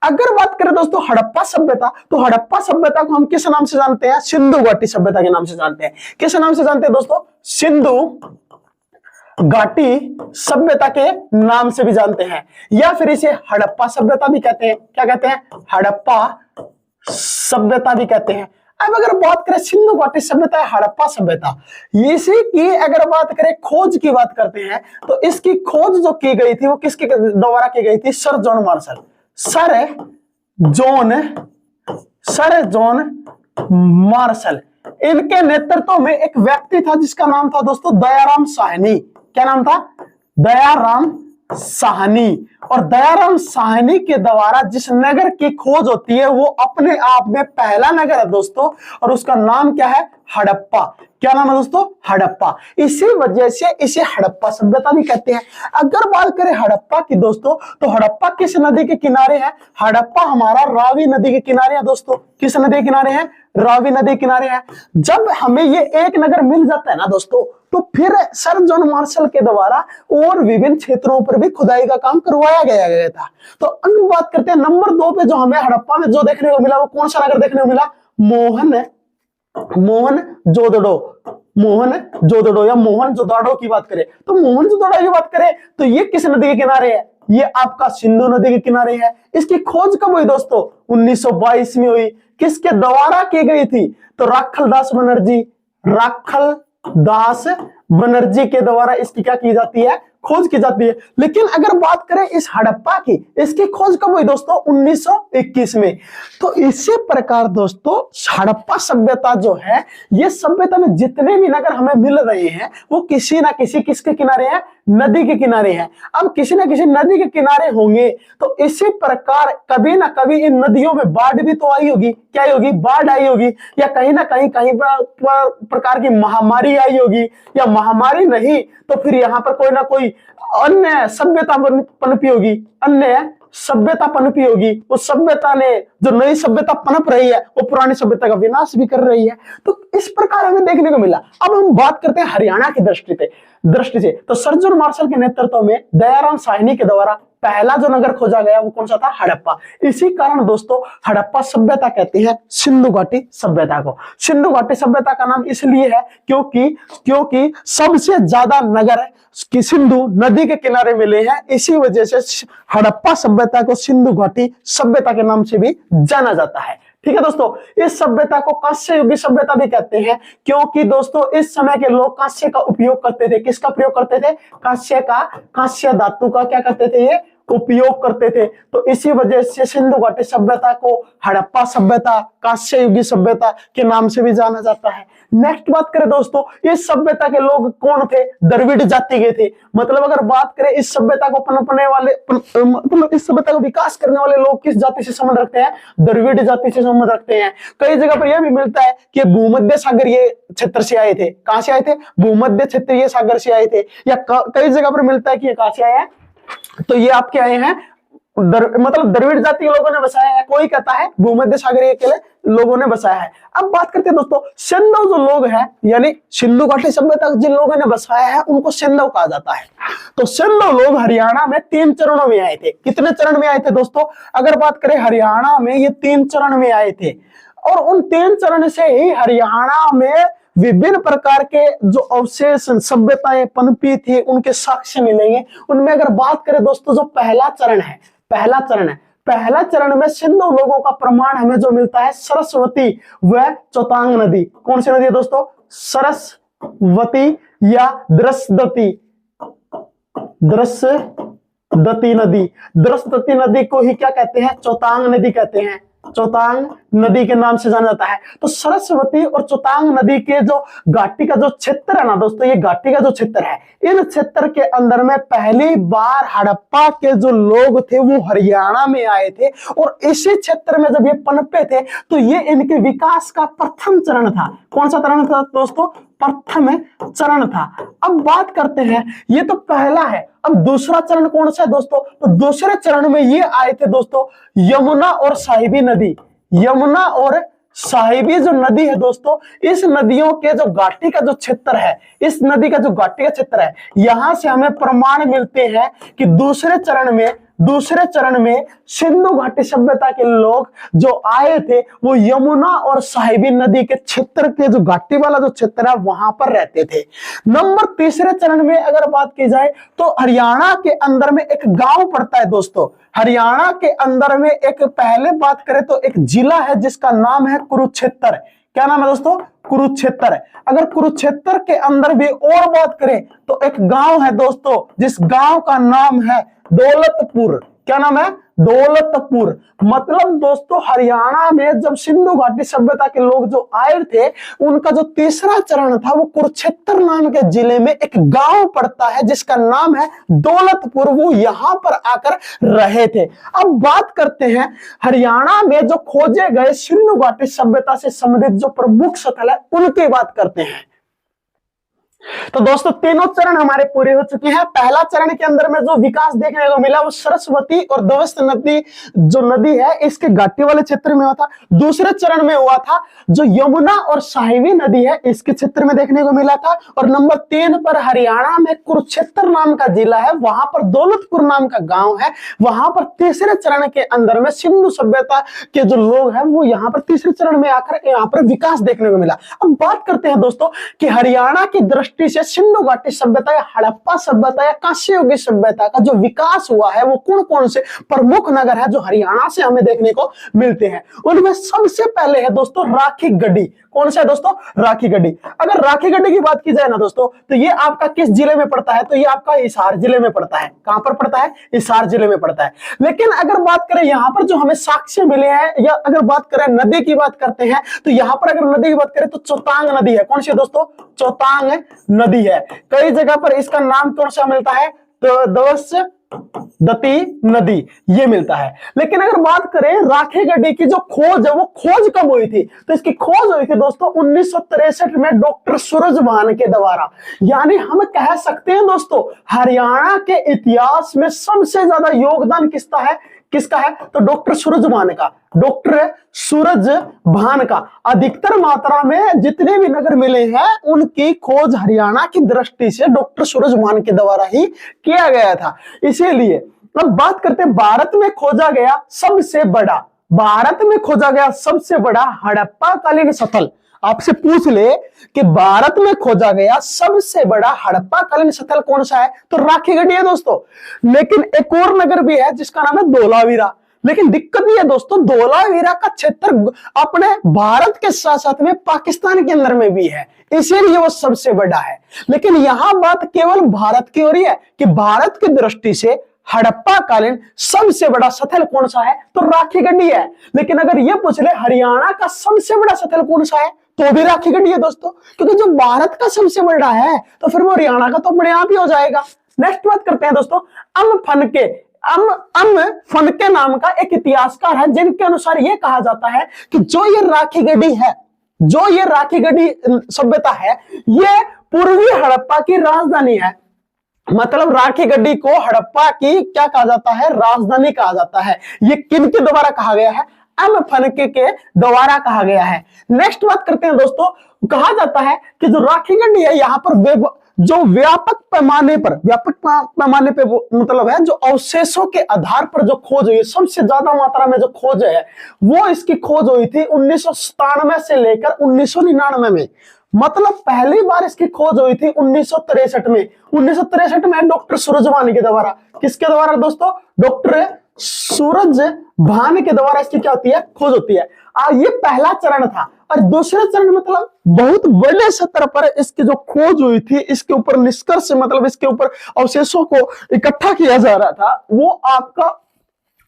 अगर बात करें दोस्तों हड़प्पा सभ्यता, तो हड़प्पा सभ्यता को हम किस नाम से जानते हैं? सिंधु घाटी सभ्यता के नाम से जानते हैं। किस नाम से जानते हैं दोस्तों? सिंधु घाटी सभ्यता के नाम से भी जानते हैं, या फिर इसे हड़प्पा सभ्यता भी कहते हैं। क्या कहते हैं? हड़प्पा सभ्यता भी कहते हैं। अब अगर बात करें सिंधु घाटी सभ्यता, हड़प्पा सभ्यता, इसी की अगर बात करें खोज की बात करते हैं, तो इसकी खोज जो की गई थी वो किसके द्वारा की गई थी? Sir John Marshall. Sir John Marshall, इनके नेतृत्व में एक व्यक्ति था जिसका नाम था दोस्तों दयाराम साहनी। क्या नाम था? दयाराम साहनी। और दयाराम साहनी के द्वारा जिस नगर की खोज होती है वो अपने आप में पहला नगर है दोस्तों, और उसका नाम क्या है? हड़प्पा। क्या नाम है दोस्तों? हड़प्पा। इसी वजह से इसे हड़प्पा सभ्यता भी कहते हैं। अगर बात करें हड़प्पा की दोस्तों, तो हड़प्पा किस नदी के किनारे है? हड़प्पा हमारा रावी नदी के किनारे है दोस्तों। किस नदी के किनारे है? रावी नदी के किनारे है। जब हमें ये एक नगर मिल जाता है ना दोस्तों, तो फिर सर जॉन मार्शल के द्वारा और विभिन्न क्षेत्रों पर भी खुदाई का काम करवाया गया था। तो अब बात करते हैं नंबर 2 पे, जो हमें हड़प्पा में जो देखने को मिला वो कौन सा नगर देखने को मिला? मोहनजोदड़ो या मोहनजोदाड़ो की बात करें, तो मोहनजोदाड़ो की बात करें तो ये किस नदी के किनारे है? ये आपका सिंधु नदी के किनारे है। इसकी खोज कब हुई दोस्तों? 1922 में हुई। किसके द्वारा की गई थी? तो राखलदास बनर्जी के द्वारा इसकी क्या की जाती है? खोज की जाती है। लेकिन अगर बात करें इस हड़प्पा की, इसकी खोज कब हुई दोस्तों? 1921 में। तो इसी प्रकार दोस्तों हड़प्पा सभ्यता जो है, ये सभ्यता में जितने भी नगर हमें मिल रहे हैं वो किसी ना किसी किसके किनारे हैं? नदी के किनारे हैं। अब किसी ना किसी नदी के किनारे होंगे, तो इसी प्रकार कभी ना कभी इन नदियों में बाढ़ भी तो आई होगी। क्या आई होगी? बाढ़ आई होगी, या कहीं ना कहीं प्रकार की महामारी आई होगी, या महामारी नहीं तो फिर यहाँ पर कोई ना कोई अन्य सभ्यता पनपी होगी, अन्य सभ्यता पनपी होगी। उस सभ्यता ने, जो नई सभ्यता पनप रही है, वो पुरानी सभ्यता का विनाश भी कर रही है। तो इस प्रकार हमें देखने को मिला। अब हम बात करते हैं हरियाणा की दृष्टि से, तो सर जॉन मार्शल के नेतृत्व में दयाराम साहनी के द्वारा पहला जो नगर खोजा गया वो कौन सा था? हड़प्पा। इसी कारण दोस्तों हड़प्पा सभ्यता कहते हैं सिंधु घाटी सभ्यता को। सिंधु घाटी सभ्यता का नाम इसलिए है क्योंकि सबसे ज्यादा नगर की सिंधु नदी के किनारे मिले हैं। इसी वजह से हड़प्पा सभ्यता को सिंधु घाटी सभ्यता के नाम से भी जाना जाता है। ठीक है दोस्तों, इस सभ्यता को कांस्य युगी सभ्यता भी कहते हैं, क्योंकि दोस्तों इस समय के लोग कांस्य का उपयोग करते थे। किसका प्रयोग करते थे? कांस्य धातु का क्या करते थे? ये उपयोग करते थे। तो इसी वजह से सिंधु घाटी सभ्यता को हड़प्पा सभ्यता, कांस्य युगी सभ्यता के नाम से भी जाना जाता है। नेक्स्ट बात करें दोस्तों, इस सभ्यता के लोग कौन थे? द्रविड़ जाति के थे। मतलब अगर बात करें इस सभ्यता को पनपने वाले, मतलब इस सभ्यता को विकास करने वाले लोग किस जाति से संबंध रखते हैं? द्रविड़ जाति से संबंध रखते हैं। कई जगह पर यह भी मिलता है कि भूमध्य सागरीय क्षेत्र से आए थे। कहां से आए थे? भूमध्य क्षेत्रीय सागर से आए थे। या कई जगह पर मिलता है कि ये कहां से आए हैं? तो ये आपके आए हैं मतलब द्रविड़ जाति के लोगों ने बसाया है। कोई कहता है भूमध्य सागरीय के लोगों ने बसाया है। अब बात करते हैं दोस्तों सिंधु जो लोग हैं, यानी सिंधु घाटी सभ्यता जिन लोगों ने बसाया है उनको सिंधु कहा जाता है। तो सिंधु लोग हरियाणा में 3 चरणों में आए थे। कितने चरण में आए थे दोस्तों? अगर बात करें हरियाणा में ये 3 चरण में आए थे, और उन 3 चरण से ही हरियाणा में विभिन्न प्रकार के जो अवशेष सभ्यताएं पनपी थी उनके साक्ष्य मिलेंगे। उनमें अगर बात करें दोस्तों, जो पहला चरण में सिंधु लोगों का प्रमाण हमें जो मिलता है सरस्वती व चौतांग नदी। कौन सी नदी है दोस्तों? सरस्वती या दृश्यदती नदी को ही क्या कहते हैं? चौतांग नदी कहते हैं। चौतांग नदी के नाम से जाना जाता है। तो सरस्वती और चौतांग नदी के जो घाटी का जो क्षेत्र है ना दोस्तों, ये घाटी का जो क्षेत्र है, इन क्षेत्र के अंदर में पहली बार हड़प्पा के जो लोग थे वो हरियाणा में आए थे, और इसी क्षेत्र में जब ये पनपे थे तो ये इनके विकास का प्रथम चरण था। कौन सा चरण था दोस्तों? प्रथम चरण था। अब बात करते हैं, ये तो पहला है, अब दूसरा चरण कौन सा है दोस्तों? तो दूसरे चरण में ये आए थे दोस्तों यमुना और साहिबी नदी। यमुना और साहिबी जो नदी है दोस्तों, इस नदियों के जो घाटी का जो क्षेत्र है, इस नदी का जो घाटी का क्षेत्र है, यहां से हमें प्रमाण मिलते हैं कि दूसरे चरण में सिंधु घाटी सभ्यता के लोग जो आए थे वो यमुना और साहिबी नदी के क्षेत्र के जो घाटी वाला जो क्षेत्र है वहां पर रहते थे। नंबर तीसरे चरण में अगर बात की जाए तो हरियाणा के अंदर में एक गांव पड़ता है दोस्तों। हरियाणा के अंदर में एक, पहले बात करें तो एक जिला है जिसका नाम है कुरुक्षेत्र। क्या नाम है दोस्तों? कुरुक्षेत्र। अगर कुरुक्षेत्र के अंदर भी और बात करें तो एक गांव है दोस्तों, जिस गांव का नाम है दौलतपुर। क्या नाम है? दौलतपुर। मतलब दोस्तों हरियाणा में जब सिंधु घाटी सभ्यता के लोग जो आए थे, उनका जो तीसरा चरण था वो कुरुक्षेत्र नाम के जिले में एक गांव पड़ता है जिसका नाम है दौलतपुर, वो यहां पर आकर रहे थे। अब बात करते हैं हरियाणा में जो खोजे गए सिंधु घाटी सभ्यता से संबंधित जो प्रमुख स्थल है उनकी बात करते हैं। तो दोस्तों तीनों चरण हमारे पूरे हो चुके हैं। पहला चरण के अंदर में जो विकास देखने को मिला वो सरस्वती और दवस्त नदी जो नदी है इसके घाटी वाले क्षेत्र में हुआ था। दूसरे चरण में हुआ था जो यमुना और साहिबी नदी है इसके क्षेत्र में देखने को मिला था। और नंबर 3 पर हरियाणा में कुरुक्षेत्र नाम का जिला है, वहां पर दौलतपुर नाम का गांव है, वहां पर तीसरे चरण के अंदर में सिंधु सभ्यता के जो लोग हैं वो यहाँ पर तीसरे चरण में आकर यहाँ पर विकास देखने को मिला। अब बात करते हैं दोस्तों कि हरियाणा की दृष्टि से सिंधु घाटी सभ्यता या हड़प्पा सभ्यता या कांस्ययुगीय सभ्यता का जो विकास हुआ है वो कौन कौन से प्रमुख नगर है जो हरियाणा से हमें देखने को मिलते हैं। उनमें सबसे पहले है दोस्तों राखीगढ़ी। कौन सा है दोस्तों? राखीगढ़ी। अगर राखीगढ़ी की बात की जाए ना दोस्तों तो ये आपका किस जिले में पड़ता है? तो ये आपका हिसार जिले में पड़ता है। कहां पर पड़ता है? हिसार जिले में पड़ता है। लेकिन अगर बात करें यहां पर जो हमें साक्ष्य मिले हैं, या अगर बात करें नदी की बात करते हैं तो यहां पर अगर नदी की बात करें तो चौतांग नदी है। कौन सी है दोस्तों? चौतांग नदी है। कई जगह पर इसका नाम कौन सा मिलता है? तो दती नदी ये मिलता है। लेकिन अगर बात करें राखीगढ़ी की जो खोज है वो खोज कब हुई थी? तो इसकी खोज हुई थी दोस्तों 1963 में डॉक्टर सूरजभान के द्वारा। यानी हम कह सकते हैं दोस्तों हरियाणा के इतिहास में सबसे ज्यादा योगदान किसका है? तो डॉक्टर सूरजभान का। डॉक्टर सूरजभान का अधिकतर मात्रा में जितने भी नगर मिले हैं उनकी खोज हरियाणा की दृष्टि से डॉक्टर सूरजभान के द्वारा ही किया गया था। इसीलिए अब बात करते हैं भारत में खोजा गया सबसे बड़ा हड़प्पा कालीन स्थल। आपसे पूछ ले कि भारत में खोजा गया सबसे बड़ा हड़प्पा कालीन स्थल कौन सा है? तो राखीगढ़ी है दोस्तों। लेकिन एक और नगर भी है जिसका नाम है धोलावीरा। लेकिन दिक्कत ये है दोस्तों धोलावीरा का क्षेत्र अपने भारत के साथ साथ में पाकिस्तान के अंदर में भी है, इसीलिए वो सबसे बड़ा है। लेकिन यहां बात केवल भारत की हो रही है कि भारत की दृष्टि से हड़प्पा कालीन सबसे बड़ा स्थल कौन सा है? तो राखीगढ़ी है। लेकिन अगर ये पूछ ले हरियाणा का सबसे बड़ा स्थल कौन सा है? तो भी राखीगढ़ी है दोस्तों, क्योंकि जो भारत का सबसे बड़ा है तो फिर वो हरियाणा का तो अपने आप ही हो जाएगा। नेक्स्ट बात करते हैं दोस्तों अम फनके नाम का एक इतिहासकार है, जिनके अनुसार यह कहा जाता है कि जो ये राखीगढ़ी सभ्यता है ये पूर्वी हड़प्पा की राजधानी है। मतलब राखीगढ़ी को हड़प्पा की क्या कहा जाता है? राजधानी कहा जाता है। ये किनके द्वारा कहा गया है? एम फनके के द्वारा कहा गया है। नेक्स्ट बात करते हैं दोस्तों, कहा जाता है कि जो राखीगढ़ी है यहाँ पर जो व्यापक पैमाने पे मतलब है जो अवशेषों के आधार पर जो खोज हुई है, सबसे ज्यादा मात्रा में जो खोज है वो इसकी खोज हुई थी 1997 से लेकर 1999 में। मतलब पहली बार इसकी खोज हुई थी 1963 में। 1963 में डॉक्टर सूरजभान के द्वारा। किसके द्वारा दोस्तों? डॉक्टर सूरजभान के द्वारा इसकी क्या होती है? खोज होती है। ये पहला चरण था। और दूसरा चरण मतलब बहुत बड़े स्तर पर इसकी जो खोज हुई थी, इसके ऊपर निष्कर्ष मतलब इसके ऊपर अवशेषों को इकट्ठा किया जा रहा था, वो आपका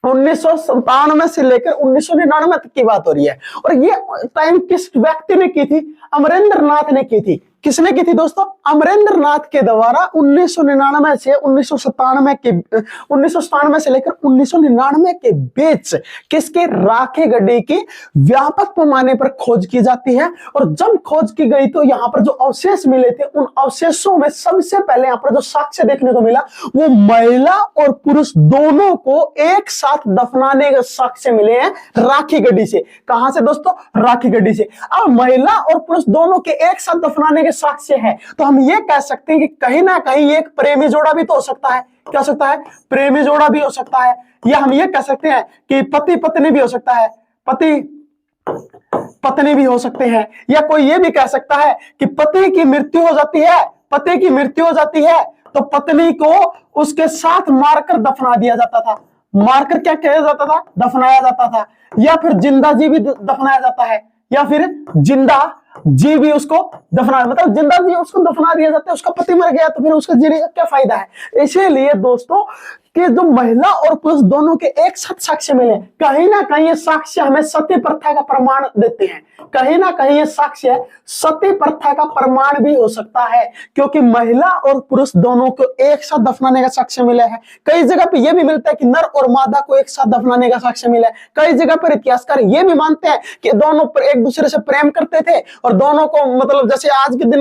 1997 से लेकर 1999 तक की बात हो रही है। और ये टाइम किस व्यक्ति ने की थी? अमरेंद्र नाथ ने की थी। किसने की थी दोस्तों? अमरेंद्र नाथ के द्वारा 1999 से 1997 से लेकर 1999 के बीच किसके? राखी गड्ढे की व्यापक पैमाने पर खोज की जाती है। और जब खोज की गई तो यहाँ पर जो अवशेष मिले थे, उन अवशेषों में सबसे पहले यहाँ पर जो साक्ष्य देखने को मिला वो महिला और पुरुष दोनों को एक साथ दफनाने के साक्ष्य मिले हैं राखी गड्ढी से। कहां से दोस्तों? राखी गड्ढी से। अब महिला और पुरुष दोनों के एक साथ दफनाने के साक्ष्य है, तो हम ये कह सकते हैं कि कहीं ना कहीं एक प्रेमी जोड़ा भी तो हो सकता है। क्या हो सकता है? प्रेमी जोड़ा भी हो सकता है। या हम ये कह सकते हैं कि पति पत्नी भी हो सकता है, पति पत्नी भी हो सकते हैं। या कोई ये भी कह सकता है कि पति की मृत्यु हो जाती है, पति की मृत्यु हो जाती है तो पत्नी को उसके साथ मारकर दफना दिया जाता था। मारकर क्या किया जाता था? दफनाया जाता था। या फिर जिंदा जी भी दफनाया जाता है, या फिर जिंदा जी भी उसको दफना, मतलब जिंदा जी उसको दफना दिया जाता है। उसका पति मर गया तो फिर उसका जीने का क्या फायदा है? इसीलिए दोस्तों कि जो महिला और पुरुष दोनों के एक साथ साक्ष्य मिले, कहीं ना कहीं ये साक्ष्य हमें सती प्रथा का प्रमाण देते हैं। कहीं ना कहीं ये साक्ष्य सती प्रथा का प्रमाण भी हो सकता है, क्योंकि महिला और पुरुष दोनों को एक साथ दफनाने का साक्ष्य मिला है। कई जगह पे ये भी मिलता है कि नर और मादा को एक साथ दफनाने का साक्ष्य मिला है। कई जगह पर इतिहासकार ये भी मानते हैं कि दोनों एक दूसरे से प्रेम करते थे और दोनों को, मतलब जैसे आज के दिन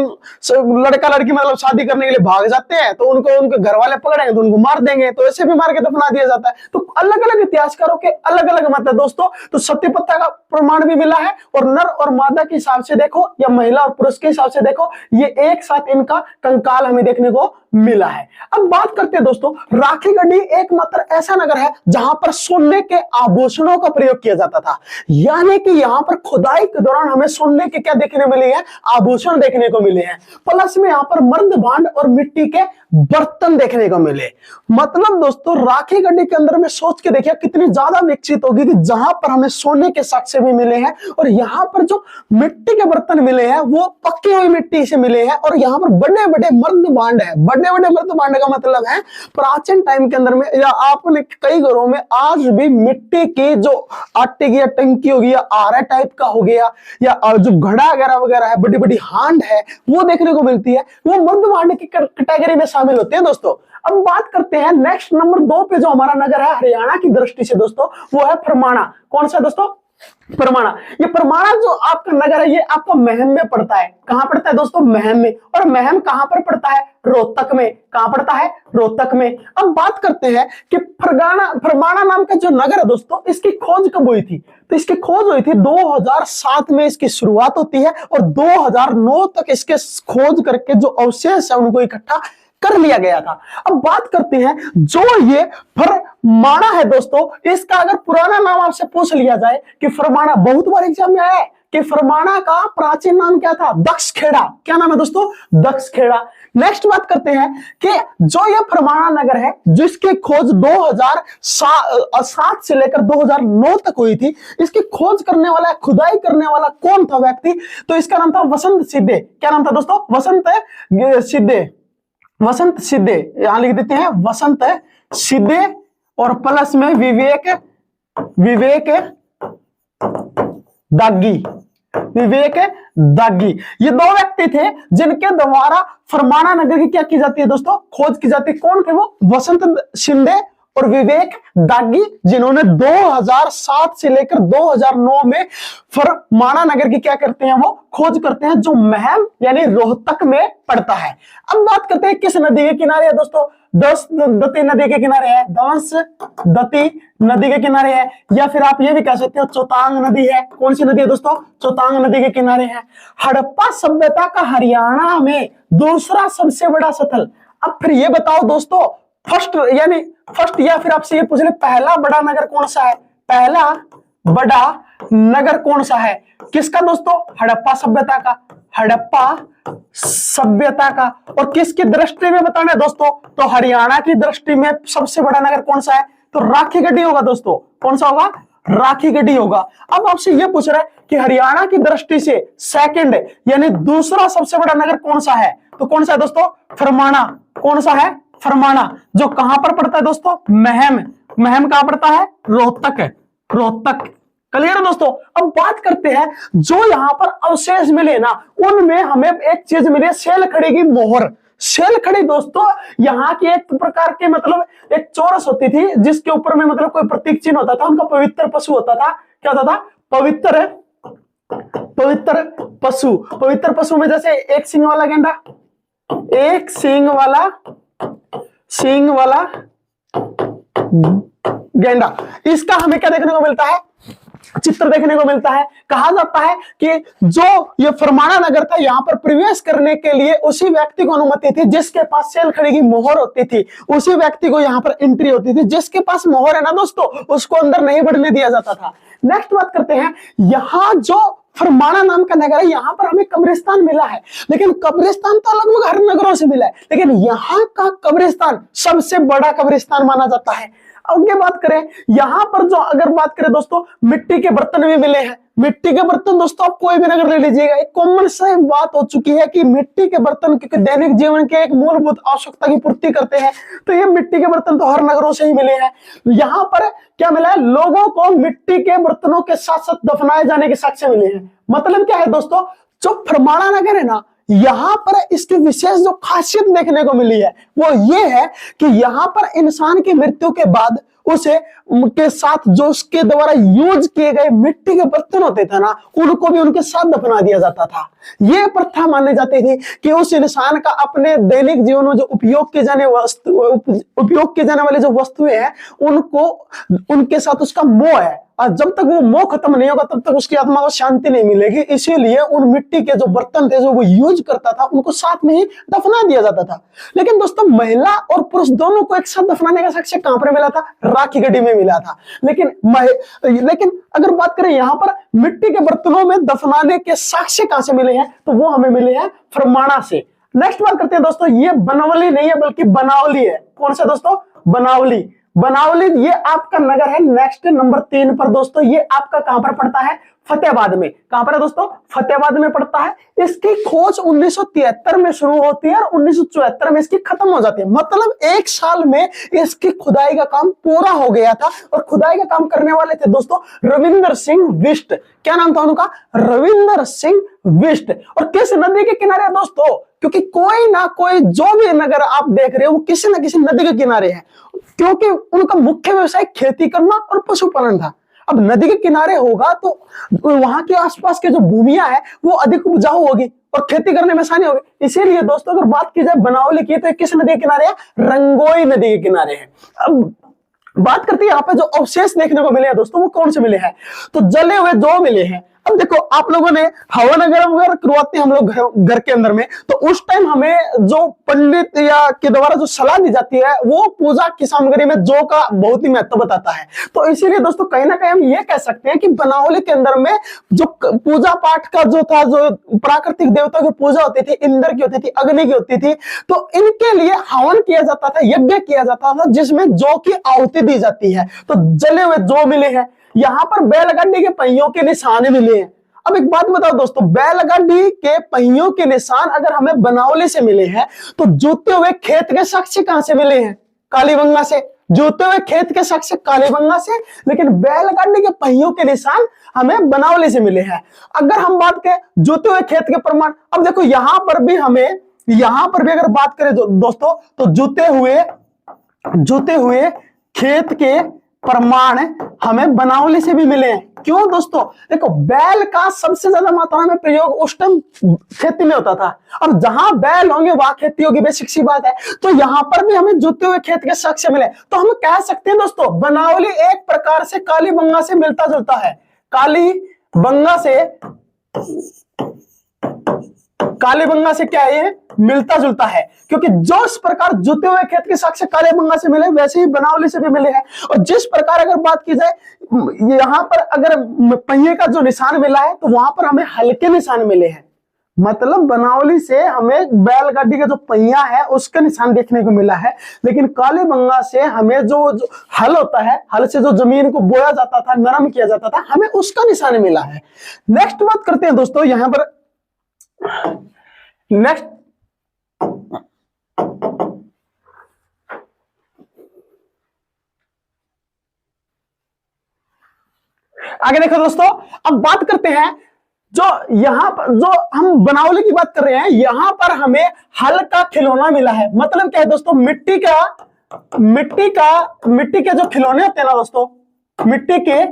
लड़का लड़की मतलब शादी करने के लिए भाग जाते हैं तो उनको उनके घर वाले पकड़ेंगे तो उनको मार देंगे, तो ऐसे भी मार के दफना दिया जाता है। तो अलग अलग इतिहासकारों के अलग अलग मत है दोस्तों। तो सती प्रथा का प्रमाण भी मिला है, और नर और मादा के हिसाब से देखो या महिला और पुरुष के हिसाब से देखो, ये एक साथ इनका कंकाल हमें देखने को मिला है। अब बात करते हैं दोस्तों, राखी गड्ढी एकमात्र ऐसा नगर है जहां पर सोने के आभूषणों का प्रयोग किया जाता था। यानी कि यहां पर खुदाई के दौरान हमें सोने के क्या देखने मिले हैं? आभूषण देखने को मिले हैं। प्लस में यहां पर मर्द भांड और मिट्टी के बर्तन देखने को मिले। मतलब दोस्तों राखी गड्ढी के अंदर में सोच के देखिए कितनी ज्यादा विकसित होगी कि जहां पर हमें सोने के साक्ष्य भी मिले हैं और यहाँ पर जो मिट्टी के बर्तन मिले हैं वो पक्की हुई मिट्टी से मिले हैं, और यहाँ पर बड़े बड़े मर्द भांड है। बड़े बड़े मर्द भांड का मतलब है प्राचीन टाइम के अंदर में, या आपने कई घरों में आज भी मिट्टी की जो आटे की या टंकी होगी या आरा टाइप का हो गया, या जो घड़ा वगैरह है, बड़ी बड़ी हांड है, वो देखने को मिलती है। वो मर्द भांड की कैटेगरी में शामिल होते हैं दोस्तों। अब बात करते हैं नेक्स्ट नंबर 2 पे जो हमारा नगर है हरियाणा की दृष्टि से दोस्तों, वो है फरमाना। कौन सा दोस्तों? फरमाना। ये फरमाना जो आपका नगर है ये आपका महम में पड़ता है। कहां पड़ता है दोस्तों? महम में। और महम कहां पर पड़ता है? रोहतक में। कहां पड़ता है? रोहतक में। अब बात करते हैं कि फरमाना नाम का जो नगर है दोस्तों, इसकी खोज कब हुई थी? तो इसकी खोज हुई थी 2007 में इसकी शुरुआत होती है, और 2009 तक इसके खोज करके जो अवशेष है उनको इकट्ठा कर लिया गया था। अब बात करते हैं जो ये फरमाना है दोस्तों, इसका अगर पुराना नाम आपसे पूछ लिया जाए कि फरमाना, बहुत बार एग्जाम में आया है कि फरमाना का प्राचीन नाम क्या था? दक्षखेड़ा। क्या नाम है दोस्तों? दक्षखेड़ा। नेक्स्ट बात करते हैं कि जो ये फरमाना नगर है जिसकी खोज 2007 से लेकर 2009 तक हुई थी, इसकी खोज करने वाला, खुदाई करने वाला कौन था व्यक्ति? तो इसका नाम था वसंत सिद्धे। क्या नाम था दोस्तों? वसंत सिद्धे। वसंत सिद्धे, यहां लिख देते हैं वसंत सिद्धे, और प्लस में विवेक दागी। विवेक दागी, ये 2 व्यक्ति थे जिनके द्वारा फरमाना नगर की क्या की जाती है दोस्तों? खोज की जाती है। कौन थे वो? वसंत शिंदे और विवेक दागी, जिन्होंने 2007 से लेकर 2009 में फरमाना नगर की क्या करते हैं? वो खोज करते हैं, जो महम यानी रोहतक में पड़ता है। अब बात करते हैं किस नदी के किनारे है दोस्तों? दती नदी के किनारे है। दती नदी के किनारे है, या फिर आप ये भी कह सकते हो चौतांग नदी है। कौन सी नदी है दोस्तों? चौतांग नदी के किनारे है। हड़प्पा सभ्यता का हरियाणा में दूसरा सबसे बड़ा स्थल। अब फिर ये बताओ दोस्तों, फर्स्ट या फिर आपसे ये पूछ ले, पहला बड़ा नगर कौन सा है? पहला बड़ा नगर कौन सा है? किसका दोस्तों? हड़प्पा सभ्यता का। हड़प्पा सभ्यता का। और किसकी दृष्टि में बताना है दोस्तों? तो हरियाणा की दृष्टि में सबसे बड़ा नगर कौन सा है? तो राखी गड्ढी होगा दोस्तों। कौन सा होगा? राखी गड्ढी होगा। अब आपसे यह पूछ रहा है कि हरियाणा की दृष्टि से सेकंड यानी दूसरा सबसे बड़ा नगर कौन सा है? तो कौन सा है दोस्तों? फरमाना। कौन सा है? फरमाना, जो कहां पर पड़ता है दोस्तों? महम। महम कहां पड़ता है? रोहतक है, रोहतक। क्लियर है दोस्तों। अब बात करते हैं जो यहां पर अवशेष मिले ना, उनमें हमें एक चीज मिली, सेलखड़ी की मोहर। सेलखड़ी दोस्तों यहाँ की एक प्रकार के मतलब एक चौरस होती थी जिसके ऊपर में मतलब कोई प्रतीक चिन्ह होता था, उनका पवित्र पशु होता था। क्या होता था? पवित्र पवित्र पशु। पवित्र पशु में जैसे एक सींग वाला गेंडा, एक सींग वाला गेंडा, इसका हमें क्या देखने को मिलता है? चित्र देखने को मिलता है। कहा जाता है कि जो ये फरमाना नगर था, यहां पर प्रवेश करने के लिए उसी व्यक्ति को अनुमति थी जिसके पास सेलखड़ी की मोहर होती थी, उसी व्यक्ति को यहां पर एंट्री होती थी। जिसके पास मोहर है ना दोस्तों, उसको अंदर नहीं बढ़ने दिया जाता था। नेक्स्ट बात करते हैं, यहां जो फरमाना नाम का नगर है, यहां पर हमें कब्रिस्तान मिला है, लेकिन कब्रिस्तान तो लगभग हर नगरों से मिला है, लेकिन यहां का कब्रिस्तान सबसे बड़ा कब्रिस्तान माना जाता है। आगे बात करें, यहां पर जो अगर बात करें दोस्तों, मिट्टी के बर्तन भी मिले हैं। मिट्टी के बर्तन दोस्तों आप कोई भी नगर ले लीजिएगा, एक कॉमन सा बात हो चुकी है कि मिट्टी के बर्तन क्योंकि दैनिक जीवन के एक मूलभूत आवश्यकता की पूर्ति करते हैं, तो ये मिट्टी के बर्तन तो हर नगरों से ही मिले हैं। यहाँ पर क्या मिला है? लोगों को मिट्टी के बर्तनों के साथ साथ दफनाए जाने के साक्ष्य मिले हैं। मतलब क्या है दोस्तों, जो फरमाना नगर है ना, यहां पर इसकी विशेष जो खासियत देखने को मिली है वो ये है कि यहां पर इंसान की मृत्यु के बाद उसे के साथ जो उसके द्वारा यूज किए गए मिट्टी के बर्तन होते थे ना, उनको भी उनके साथ दफना दिया जाता था। ये प्रथा मानी जाती थी कि उस इंसान का अपने दैनिक जीवन में जो उपयोग किए जाने वाली जो वस्तुएं हैं, उनको उनके साथ उसका मोह है, और जब तक वो मोह खत्म नहीं होगा तब तक उसकी आत्मा को शांति नहीं मिलेगी। इसीलिए उन मिट्टी के जो बर्तन थे जो वो यूज करता था, उनको साथ में ही दफना दिया जाता था। लेकिन दोस्तों महिला और पुरुष दोनों को एक साथ दफनाने का साक्ष्य कहां पर मिला था? राखी गढ़ी में मिला था। लेकिन अगर बात करें यहां पर मिट्टी के बर्तनों में दफनाने के साक्ष्य कहां से मिले हैं, तो वो हमें मिले हैं फरमाना से। नेक्स्ट बात करते हैं दोस्तों, ये बनावली नहीं है बल्कि बनावली है। कौन सा दोस्तों? बनावली। बनावली ये आपका नगर है। नेक्स्ट नंबर 3 पर दोस्तों, ये आपका कहां पर पड़ता है? फतेहाबाद में। कहां पर है दोस्तों? फतेहाबाद में पड़ता है। इसकी खोज 1973 में शुरू होती है और 1974 में इसकी खत्म हो जाती है। मतलब एक साल में इसकी खुदाई का काम पूरा हो गया था। और खुदाई का काम करने वाले थे दोस्तों रविंदर सिंह बिष्ट। क्या नाम था उनका? रविंदर सिंह बिष्ट। और किस नदी के किनारे दोस्तों? क्योंकि कोई ना कोई जो भी नगर आप देख रहे हो वो किसी ना किसी नदी के किनारे है, क्योंकि उनका मुख्य व्यवसाय खेती करना और पशुपालन था। अब नदी के किनारे होगा तो वहां के आसपास के जो भूमियां है वो अधिक उपजाऊ होगी और खेती करने में आसानी होगी। इसीलिए दोस्तों अगर बात की जाए बनावली की, तो किस नदी के किनारे है? रंगोई नदी के किनारे है। अब बात करते हैं यहाँ पे जो अवशेष देखने को मिले हैं दोस्तों, वो कौन से मिले हैं? तो जले हुए जो मिले हैं। अब देखो आप लोगों ने हवन अगर करवाते हैं हम लोग घर के अंदर में, तो उस टाइम हमें जो पंडित या के द्वारा जो सलाह दी जाती है वो पूजा की सामग्री में जौ का बहुत ही महत्व बताता है। तो इसीलिए दोस्तों कहीं ना कहीं हम ये कह सकते हैं कि बनावली के अंदर में जो पूजा पाठ का जो था, जो प्राकृतिक देवताओं की पूजा होती थी, इंद्र की होती थी, अग्नि की होती थी, तो इनके लिए हवन किया जाता था, यज्ञ किया जाता था, जिसमें जौ की आहुति दी जाती है। तो जले हुए जौ मिले हैं। यहां पर बैलगाड़ी के पहियों के निशान मिले हैं। अब एक बात बताओ दोस्तों, बैलगाड़ी के पहियों के निशान अगर हमें बनावली से मिले हैं, तो जोते हुए खेत के साक्ष्य कहां से मिले हैं? कालीबंगा से। जोते हुए खेत के साक्ष्य कालीबंगा से, लेकिन बैलगाड़ी के पहियों के निशान हमें बनावली से मिले हैं। अगर हम बात करें जोते हुए खेत के प्रमाण, अब देखो यहां पर भी अगर बात करें दोस्तों, तो जोते हुए खेत के प्रमाण हमें बनावली से भी मिले हैं। क्यों दोस्तों? देखो बैल का सबसे ज्यादा मात्रा में प्रयोग उस टाइम खेती में होता था। अब जहां बैल होंगे वहां खेती होगी, बेसिक सी बात है। तो यहां पर भी हमें जुते हुए खेत के साक्ष्य मिले। तो हम कह सकते हैं दोस्तों बनावली एक प्रकार से कालीबंगा से मिलता जुलता है। कालीबंगा से क्या है? मिलता जुलता है, क्योंकि जो इस प्रकार जुते हुए खेत के साक्ष्य कालीबंगा से मिले, वैसे ही बनावली से भी मिले हैं। और जिस प्रकार अगर बात की जाए यहां पर अगर पहिए का जो निशान मिला है, तो वहां पर हमें हल्के निशान मिले हैं। मतलब बनावली से हमें बैलगाड़ी का जो पहिया है उसका निशान देखने को मिला है, लेकिन कालीबंगा से हमें जो हल होता है, हल से जो जमीन को बोया जाता था, नरम किया जाता था, हमें उसका निशान मिला है। नेक्स्ट बात करते हैं दोस्तों, यहां पर नेक्स्ट आगे देखो दोस्तों, अब बात करते हैं जो यहां पर जो हम बनावली की बात कर रहे हैं, यहां पर हमें हल का खिलौना मिला है। मतलब क्या है दोस्तों, मिट्टी के जो खिलौने होते हैं ना दोस्तों, मिट्टी के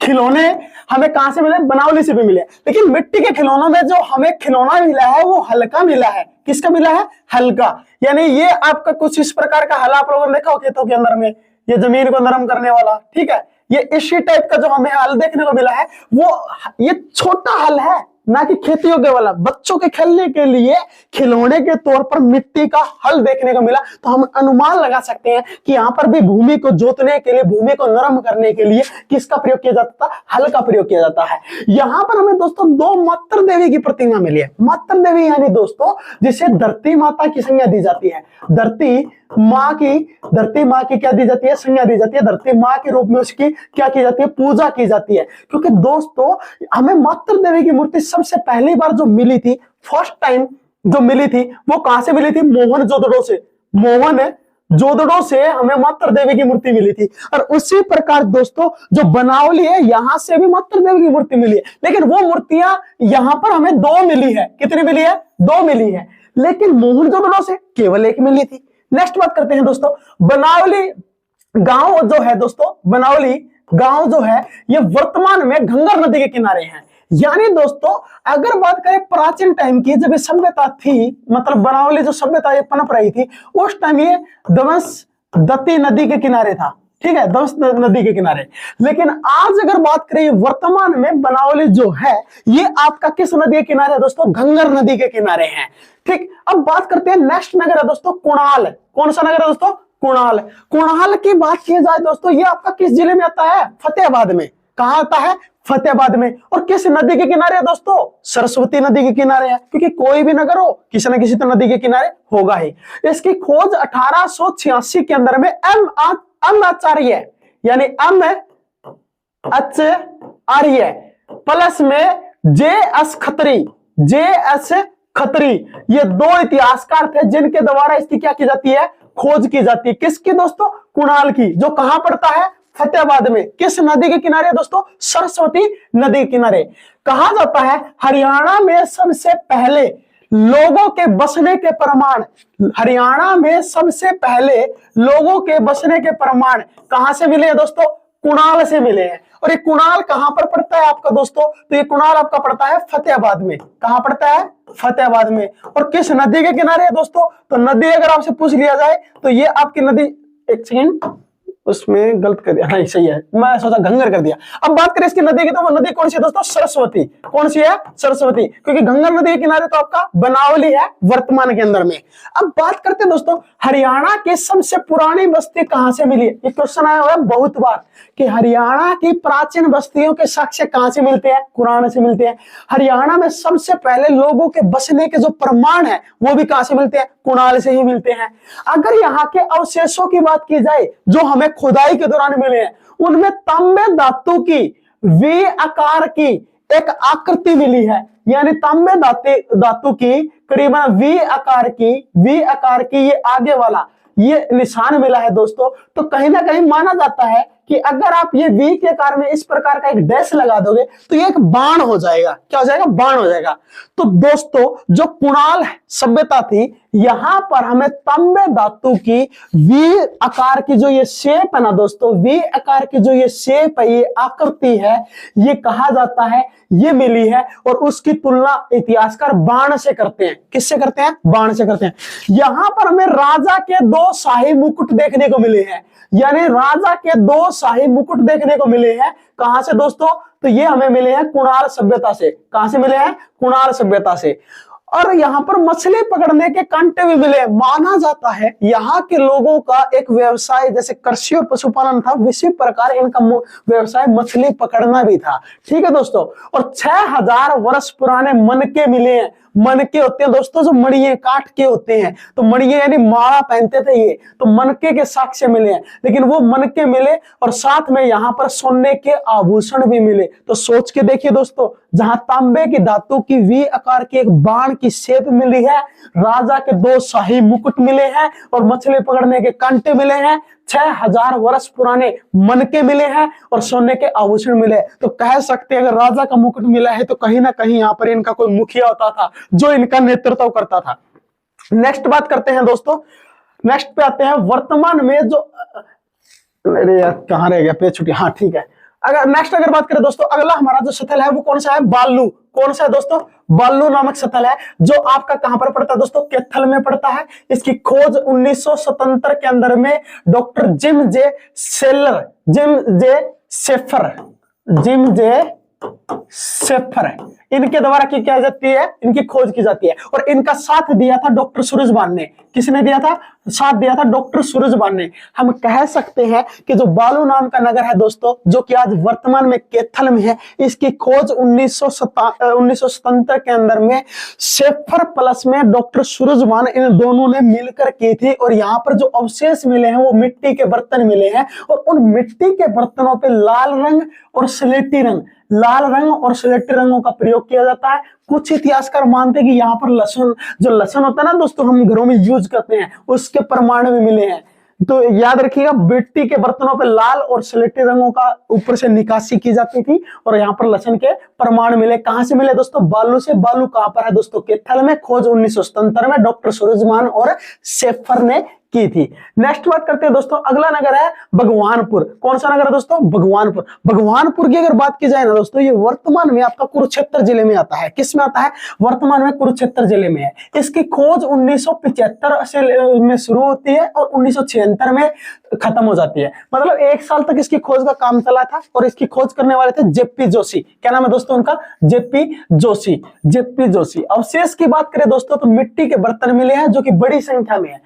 खिलौने हमें कहां से मिले, बनावली से भी मिले। लेकिन मिट्टी के खिलौनों में जो हमें खिलौना मिला है वो हल्का मिला है। किसका मिला है, हल्का। यानी ये आपका कुछ इस प्रकार का हल आप लोगों ने देखा हो खेतों के अंदर में, ये जमीन को नरम करने वाला, ठीक है। ये इसी टाइप का जो हमें हल देखने को मिला है वो ये छोटा हल है, ना कि खेती योग्य वाला। बच्चों के खेलने के लिए खिलौने के तौर पर मिट्टी का हल देखने को मिला। तो हम अनुमान लगा सकते हैं कि यहाँ पर भी भूमि को जोतने के लिए, भूमि को नरम करने के लिए किसका प्रयोग किया जाता था, हल का प्रयोग किया जाता है। यहाँ पर हमें दोस्तों दो मातृ देवी की प्रतिमा मिली है। मातृ देवी यानी दोस्तों जिसे धरती माता की संज्ञा दी जाती है। धरती माँ की क्या दी जाती है, संज्ञा दी जाती है। धरती माँ के रूप में उसकी क्या की जाती है, पूजा की जाती है। क्योंकि दोस्तों हमें मातृ देवी की मूर्ति सबसे पहली बार जो मिली थी, फर्स्ट टाइम जो मिली थी, वो कहां से मिली थी, मोहनजोदड़ो से। मोहनजोदड़ो से हमें मातृ देवी की मूर्ति मिली थी। और उसी प्रकार दोस्तों जो बनावली है, यहां से भी मातृ देवी की मूर्ति मिली है। लेकिन वो मूर्तियां यहां पर हमें दो मिली है। कितनी मिली है, दो मिली है। लेकिन मोहनजोदड़ो से केवल एक मिली थी। नेक्स्ट बात करते हैं दोस्तों, बनावली गांव जो है दोस्तों, बनावली गांव जो है ये वर्तमान में घंगर नदी के किनारे है। यानी दोस्तों अगर बात करें प्राचीन टाइम की, जब ये सभ्यता थी, मतलब बनावली जो सभ्यता ये पनप रही थी, उस टाइम ये दमसदती नदी के किनारे था, ठीक है, दमस नदी के किनारे। लेकिन आज अगर बात करें वर्तमान में बनावली जो है ये आपका किस नदी के किनारे है दोस्तों, घंगर नदी के किनारे है। ठीक, अब बात करते हैं नेक्स्ट नगर है दोस्तों कुणाल। कौन सा नगर है दोस्तों, कुणाल। कुणाल की बात की जाए दोस्तों, ये आपका किस जिले में आता है, फतेहाबाद में। कहां आता है, फतेहाबाद में। और किस नदी के किनारे है दोस्तों, सरस्वती नदी के किनारे है। क्योंकि कोई भी नगर हो किसी न किसी तो नदी के किनारे होगा ही। इसकी खोज 1886 के अंदर में एम आचार्य यानी एम आचार्य प्लस में जे.एस. खत्री, ये दो इतिहासकार थे जिनके द्वारा इसकी क्या की जाती है, खोज की जाती है। किसकी दोस्तों, कुणाल की, जो कहां पड़ता है, फतेहाबाद में। किस नदी के किनारे दोस्तों, सरस्वती नदी के किनारे। कहा जाता है हरियाणा में सबसे पहले लोगों के बसने के प्रमाण, हरियाणा में सबसे पहले लोगों के बसने के प्रमाण कहां से मिले हैं दोस्तों, कुणाल से मिले हैं। और ये कुणाल कहां पर पड़ता है आपका दोस्तों, तो ये कुणाल आपका पड़ता है फतेहाबाद में। कहां पड़ता है, फतेहाबाद में। और किस नदी के किनारे है दोस्तों, तो नदी अगर आपसे पूछ लिया जाए तो ये आपकी नदी, एक सेकेंड उसमें गलत कर दिया, हाँ सही है, मैं सोचा घंगर कर दिया। अब बात करें इसकी नदी की, तो वो नदी कौन सी है दोस्तों, सरस्वती। कौन सी है, सरस्वती। क्योंकि घंगर नदी के किनारे तो आपका बनावली है वर्तमान के अंदर में। अब बात करते हैं दोस्तों हरियाणा की सबसे पुरानी बस्ती कहां से मिली है। ये क्वेश्चन आया हुआ है बहुत बार कि हरियाणा की प्राचीन बस्तियों के साक्ष्य कहां से मिलते हैं, कुरान से मिलते हैं। हरियाणा में सबसे पहले लोगों के बसने के जो प्रमाण है वो भी कहां से मिलते हैं, कुणाल से ही मिलते हैं। अगर यहाँ के अवशेषों की बात की जाए जो हमें खुदाई के दौरान मिले हैं, उनमें तांबे धातु की वी आकार की एक आकृति मिली है। यानी तांबे धातु की करीबन वी आकार की ये आगे वाला ये निशान मिला है दोस्तों। तो कहीं ना कहीं माना जाता है कि अगर आप ये वी के आकार में इस प्रकार का एक डैश लगा दोगे तो ये एक बाण हो जाएगा। क्या हो जाएगा, बाण हो जाएगा। तो दोस्तों जो कुणाल सभ्यता थी, यहां पर हमें तांबे धातु की वी आकार की जो ये शेप है ना दोस्तों, वी आकार की जो ये शेप है, ये आकृति है, ये कहा जाता है ये मिली है। और उसकी तुलना इतिहासकार बाण से करते हैं। किससे करते हैं, बाण से करते हैं। यहां पर हमें राजा के दो शाही मुकुट देखने को मिले हैं। यानी राजा के दो शाही मुकुट देखने को मिले हैं। कहां से दोस्तों, तो ये हमें मिले हैं कुणाल सभ्यता से। कहां से मिले हैं, कुणाल सभ्यता से। और यहाँ पर मछली पकड़ने के कांटे भी मिले। माना जाता है यहाँ के लोगों का एक व्यवसाय जैसे कृषि और पशुपालन था, इसी प्रकार इनका व्यवसाय मछली पकड़ना भी था। ठीक है दोस्तों। और 6000 वर्ष पुराने मनके मिले हैं। मनके होते हैं दोस्तों जो मणिये काट के होते हैं, तो मणिये यानी माला पहनते थे ये, तो मनके के साक्ष्य मिले हैं। लेकिन वो मनके मिले और साथ में यहाँ पर सोने के आभूषण भी मिले। तो सोच के देखिए दोस्तों, जहां तांबे की धातु की वी आकार की एक बाण की शेप मिली है, राजा के दो शाही मुकुट मिले हैं और मछली पकड़ने के कांटे मिले हैं, 6000 वर्ष पुराने मनके मिले हैं और सोने के आभूषण मिले। तो कह सकते हैं अगर राजा का मुकुट मिला है तो कहीं ना कहीं यहाँ पर इनका कोई मुखिया होता था जो इनका नेतृत्व करता था। नेक्स्ट बात करते हैं दोस्तों, नेक्स्ट पे आते हैं वर्तमान में जो, अरे यार कहाँ रह गया पेज छुट्टी, हाँ ठीक है। अगर बात करें दोस्तों, अगला हमारा जो स्थल है वो कौन सा है, बाल्लू। कौन सा है दोस्तों, बाल्लू नामक स्थल है जो आपका कहां पर पड़ता है दोस्तों, कैथल में पड़ता है। इसकी खोज 1977 के अंदर में डॉक्टर जिम जे सेफर इनके द्वारा की क्या जाती है, इनकी खोज की जाती है। और इनका साथ दिया था डॉक्टर सूरजभान ने। किसने दिया था, साथ दिया था डॉक्टर सूरजभान ने। हम कह सकते हैं कि जो बालू नाम का नगर है दोस्तों, जो कि आज वर्तमान में कैथल में है, इसकी खोज 1977 के अंदर में सेफर प्लस में डॉक्टर सूरजभान, इन दोनों ने मिलकर की थी। और यहाँ पर जो अवशेष मिले हैं वो मिट्टी के बर्तन मिले हैं और उन मिट्टी के बर्तनों पे लाल रंग और स्लेटी रंगों का प्रयोग किया जाता है। कुछ इतिहासकार मानते हैं कि यहाँ पर लहसुन, जो लहसुन होता है ना दोस्तों हम घरों में यूज करते हैं, उसके प्रमाण भी मिले हैं। तो याद रखिएगा, मिट्टी के बर्तनों पे लाल और स्लेटी रंगों का ऊपर से निकासी की जाती थी और यहाँ पर लहसुन के प्रमाण मिले। कहां से मिले दोस्तों, बालू से। बालू कहां पर है दोस्तों, कैथल में। खोज 1977 में डॉक्टर सूरजभान और सेफर ने की थी। नेक्स्ट बात करते हैं दोस्तों, अगला नगर है भगवानपुर। कौन सा नगर है दोस्तों, भगवानपुर। भगवानपुर की अगर बात की जाए ना दोस्तों, ये वर्तमान में आपका कुरुक्षेत्र जिले में आता है। किस में आता है, वर्तमान में कुरुक्षेत्र जिले में है। इसकी खोज 1975 से में शुरू होती है और 1976 में खत्म हो जाती है। मतलब 1 साल तक इसकी खोज का काम चला था और इसकी खोज करने वाले थे जेपी जोशी। क्या नाम है दोस्तों उनका, जेपी जोशी। अवशेष की बात करें दोस्तों तो मिट्टी के बर्तन मिले हैं जो कि बड़ी संख्या में है।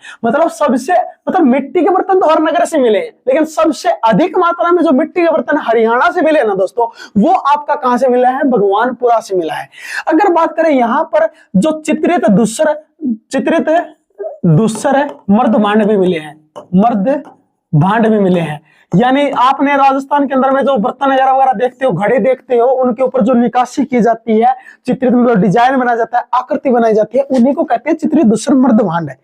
मतलब मिट्टी के बर्तन तो हर नगर से मिले हैं, लेकिन सबसे अधिक मात्रा में जो मिट्टी के बर्तन हरियाणा से मिले ना दोस्तों, वो आपका कहां से मिला है, भगवानपुरा से मिला है। अगर बात करें यहां पर जो चित्रित दुस्सर है, मर्द भांड भी मिले हैं। यानी आपने राजस्थान के अंदर में जो बर्तन वगैरह देखते हो, घड़े देखते हो, उनके ऊपर जो निकासी की जाती है, चित्रित मतलब डिजाइन बनाया जाता है, आकृति बनाई जाती है, उन्हीं को कहते हैं चित्रित दुस्सर मर्द भांड है।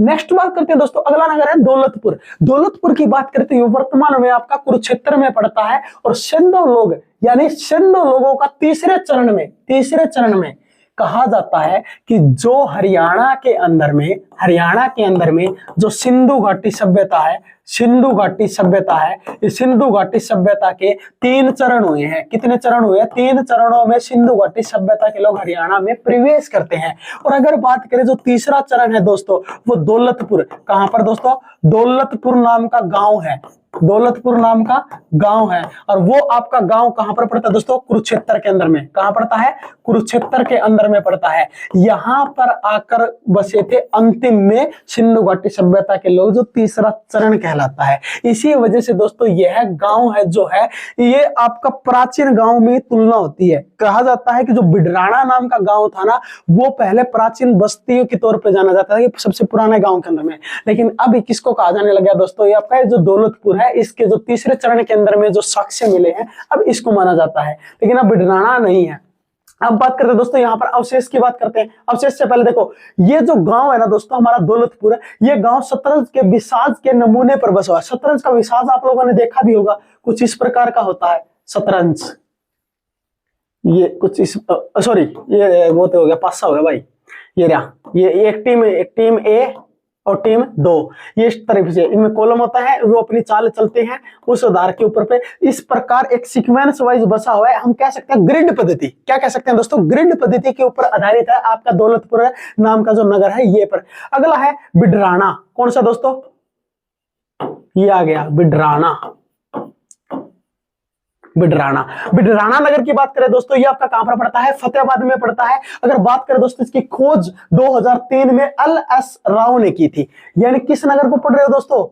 नेक्स्ट बात करते हैं दोस्तों, अगला नगर है दौलतपुर। दौलतपुर की बात करते हैं, वर्तमान में आपका कुरुक्षेत्र में पड़ता है और सिंधु लोग यानी सिंधु लोगों का तीसरे चरण में कहा जाता है कि जो हरियाणा के अंदर में जो सिंधु घाटी सभ्यता है, इस सिंधु घाटी सभ्यता के 3 चरण हुए हैं। कितने चरण हुए हैं, 3 चरणों में सिंधु घाटी सभ्यता के लोग हरियाणा में प्रवेश करते हैं। और अगर बात करें जो तीसरा चरण है दोस्तों, वो दौलतपुर। कहां पर दोस्तों, दौलतपुर नाम का गांव है और वो आपका गांव कहां पर पड़ता है दोस्तों, कुरुक्षेत्र के अंदर में। कहां पड़ता है, कुरुक्षेत्र के अंदर में पड़ता है। यहां पर आकर बसे थे अंतिम में सिंधु घाटी सभ्यता के लोग, जो तीसरा चरण कहलाता है। इसी वजह से दोस्तों यह गांव है जो है, ये आपका प्राचीन गांव में तुलना होती है। कहा जाता है कि जो बिडराना नाम का गांव था ना, वो पहले प्राचीन बस्तियों के तौर पर जाना जाता था, सबसे पुराने गांव के अंदर में। लेकिन अब किसको कहा जाने लगा दोस्तों, ये आपका जो दौलतपुर है, इसके जो तीसरे चरण के अंदर में जो साक्ष्य मिले हैं, अब इसको माना जाता है, लेकिन अब बिडराना नहीं है। अब बात करते हैं दोस्तों, यहाँ पर अवशेष की बात करते हैं। अवशेष से पहले देखो, ये जो गांव है ना दोस्तों हमारा दौलतपुर है, ये गांव शतरंज के विसाज के नमूने पर बसा हुआ है। शतरंज का विसाज आप लोगों ने देखा भी होगा, कुछ इस प्रकार का होता है शतरंज। ये कुछ इस सॉरी, ये वो तो हो गया, पासा हो गया भाई। ये रहा, ये एक टीम ए और टीम 2, ये इस तरह से इनमें कॉलम होता है, वो अपनी चाल चलते हैं उस आधार के ऊपर पे। इस प्रकार एक सीक्वेंस वाइज बसा हुआ है। हम कह सकते हैं ग्रिड पद्धति। क्या कह सकते हैं दोस्तों, ग्रिड पद्धति के ऊपर आधारित है आपका दौलतपुर नाम का जो नगर है ये पर। अगला है बिडराना। कौन सा दोस्तों, ये आ गया बिडराना नगर की बात करें दोस्तों, ये आपका कहां पर पड़ता है, फतेहाबाद में पड़ता है। अगर बात करें दोस्तों, इसकी खोज 2003 में LS राव ने की थी। यानी किस नगर को पढ़ रहे हो दोस्तों,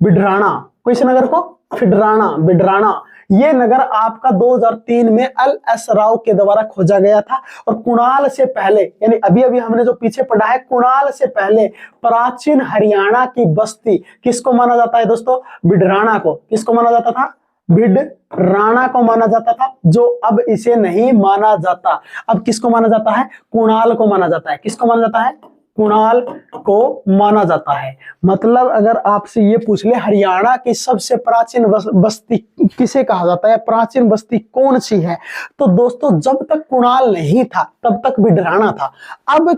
बिडराना। किस नगर को, बिडराना। ये नगर आपका 2003 में LS राव के द्वारा खोजा गया था। और कुणाल से पहले, यानी अभी हमने जो पीछे पढ़ा है, कुणाल से पहले प्राचीन हरियाणा की बस्ती किसको माना जाता है दोस्तों, बिडराना को। किसको माना जाता था, बिडराना को माना जाता था, जो अब इसे नहीं माना जाता। अब किसको माना जाता है, कुणाल को माना जाता है। किसको माना जाता है, कुणाल को माना जाता है। मतलब अगर आपसे ये पूछ ले हरियाणा की सबसे प्राचीन बस्ती किसे कहा जाता है, प्राचीन बस्ती कौन सी है, तो दोस्तों जब तक कुणाल नहीं था तब तक बिडराना था। अब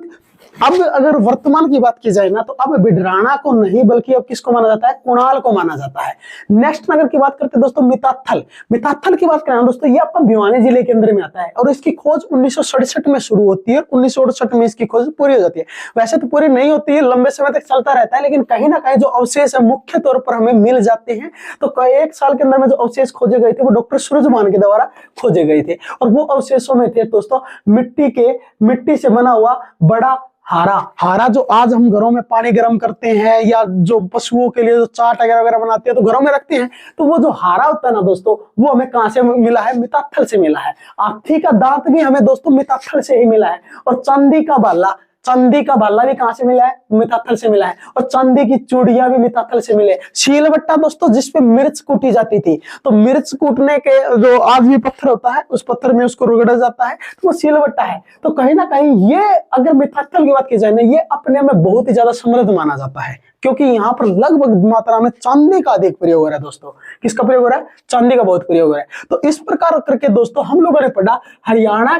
अगर वर्तमान की बात की जाए ना, तो अब बिडराना को नहीं बल्कि अब किसको माना जाता है, कुणाल को माना जाता है। नेक्स्ट नगर की बात करते हैं दोस्तों मिताथल। मिताथल की बात करें दोस्तों, ये आपका भिवानी जिले के अंदर में आता है और इसकी खोज 1967 में शुरू होती है, 1968 में इसकी खोज पूरी हो जाती है। वैसे तो पूरी नहीं होती है, लंबे समय तक चलता रहता है, लेकिन कहीं ना कहीं जो अवशेष है मुख्य तौर पर हमें मिल जाते हैं। तो एक साल के अंदर में जो अवशेष खोजे गए थे वो डॉक्टर सूरजमान के द्वारा खोजे गए थे और वो अवशेषों में थे दोस्तों मिट्टी से बना हुआ बड़ा हारा जो आज हम घरों में पानी गर्म करते हैं या जो पशुओं के लिए जो चाट वगैरह बनाते हैं तो घरों में रखते हैं, तो वो जो हारा होता है ना दोस्तों, वो हमें कहां से मिला है, मिताथल से मिला है। हाथी का दांत भी हमें दोस्तों मिताथल से ही मिला है और चांदी का भाला भी कहां से मिला है, मिताथल से मिला है और चांदी की चूड़ियां भी मिताथल से मिले। शीलबट्टा दोस्तों जिसपे मिर्च कूटी जाती थी, तो मिर्च कूटने के जो आज भी पत्थर होता है उस पत्थर में उसको रगड़ा जाता है तो वो शीलबट्टा है। तो कहीं ना कहीं ये अगर मिताथल की बात की जाए ना, ये अपने में बहुत ही ज्यादा समृद्ध माना जाता है क्योंकि यहाँ पर लगभग मात्रा में चांदी का अधिक प्रयोग हो रहा है दोस्तों। किसका प्रयोग हो रहा है, चांदी का बहुत प्रयोग हो रहा है। तो इस प्रकार करके दोस्तों हम लोगों ने पढ़ा हरियाणा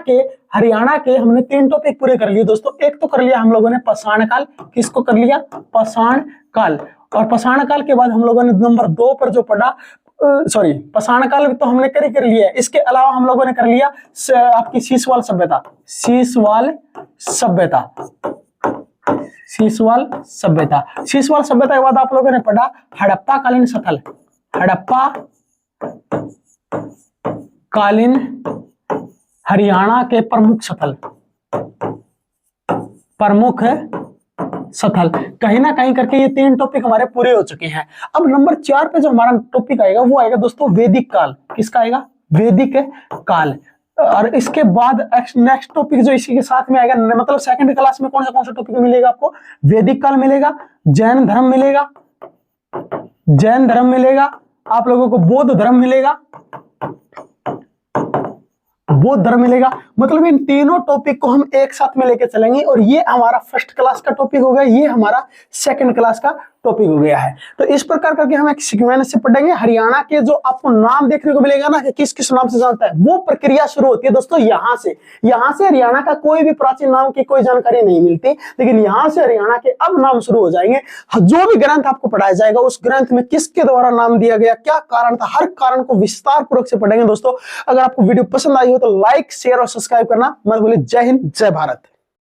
के हमने 3 टॉपिक पूरे कर लिए दोस्तों। एक तो कर लिया हम लोगों ने पाषाण काल, किसको कर लिया, पाषाण काल। और पाषाण काल के बाद हम लोगों ने नंबर 2 पर जो पढ़ा, पाषाण काल तो हमने कर लिया है। इसके अलावा हम लोगों ने कर लिया आपकी शीशवाल सभ्यता के बाद आप लोगों ने पढ़ा हड़प्पा कालीन हरियाणा के प्रमुख स्थल। कहीं ना कहीं करके ये 3 टॉपिक हमारे पूरे हो चुके हैं। अब नंबर 4 पे जो हमारा टॉपिक आएगा वो आएगा दोस्तों वैदिक काल। किसका आएगा, वैदिक काल। और इसके बाद नेक्स्ट टॉपिक जो इसी के साथ में आएगा, मतलब सेकंड क्लास में कौन सा टॉपिक मिलेगा आपको, वैदिक काल मिलेगा, जैन धर्म मिलेगा, आप लोगों को बौद्ध धर्म मिलेगा। मतलब इन तीनों टॉपिक को हम एक साथ में लेके चलेंगे और ये हमारा फर्स्ट क्लास का टॉपिक हो गया, ये हमारा सेकंड क्लास का टॉपिक हो गया है। तो इस प्रकार करके हम एक सीक्वेंस से पढ़ेंगे। हरियाणा के जो आपको नाम देखने को मिलेगा ना कि किस किस नाम से जानता है, वो प्रक्रिया शुरू होती है दोस्तों यहाँ से हरियाणा का कोई भी प्राचीन नाम की कोई जानकारी नहीं मिलती, लेकिन यहाँ से हरियाणा के अब नाम शुरू हो जाएंगे। जो भी ग्रंथ आपको पढ़ाया जाएगा उस ग्रंथ में किसके द्वारा नाम दिया गया, क्या कारण था, हर कारण को विस्तार पूर्वक से पढ़ेंगे दोस्तों। अगर आपको वीडियो पसंद आई हो तो लाइक शेयर और सब्सक्राइब करना मत भूलिए। जय हिंद, जय भारत।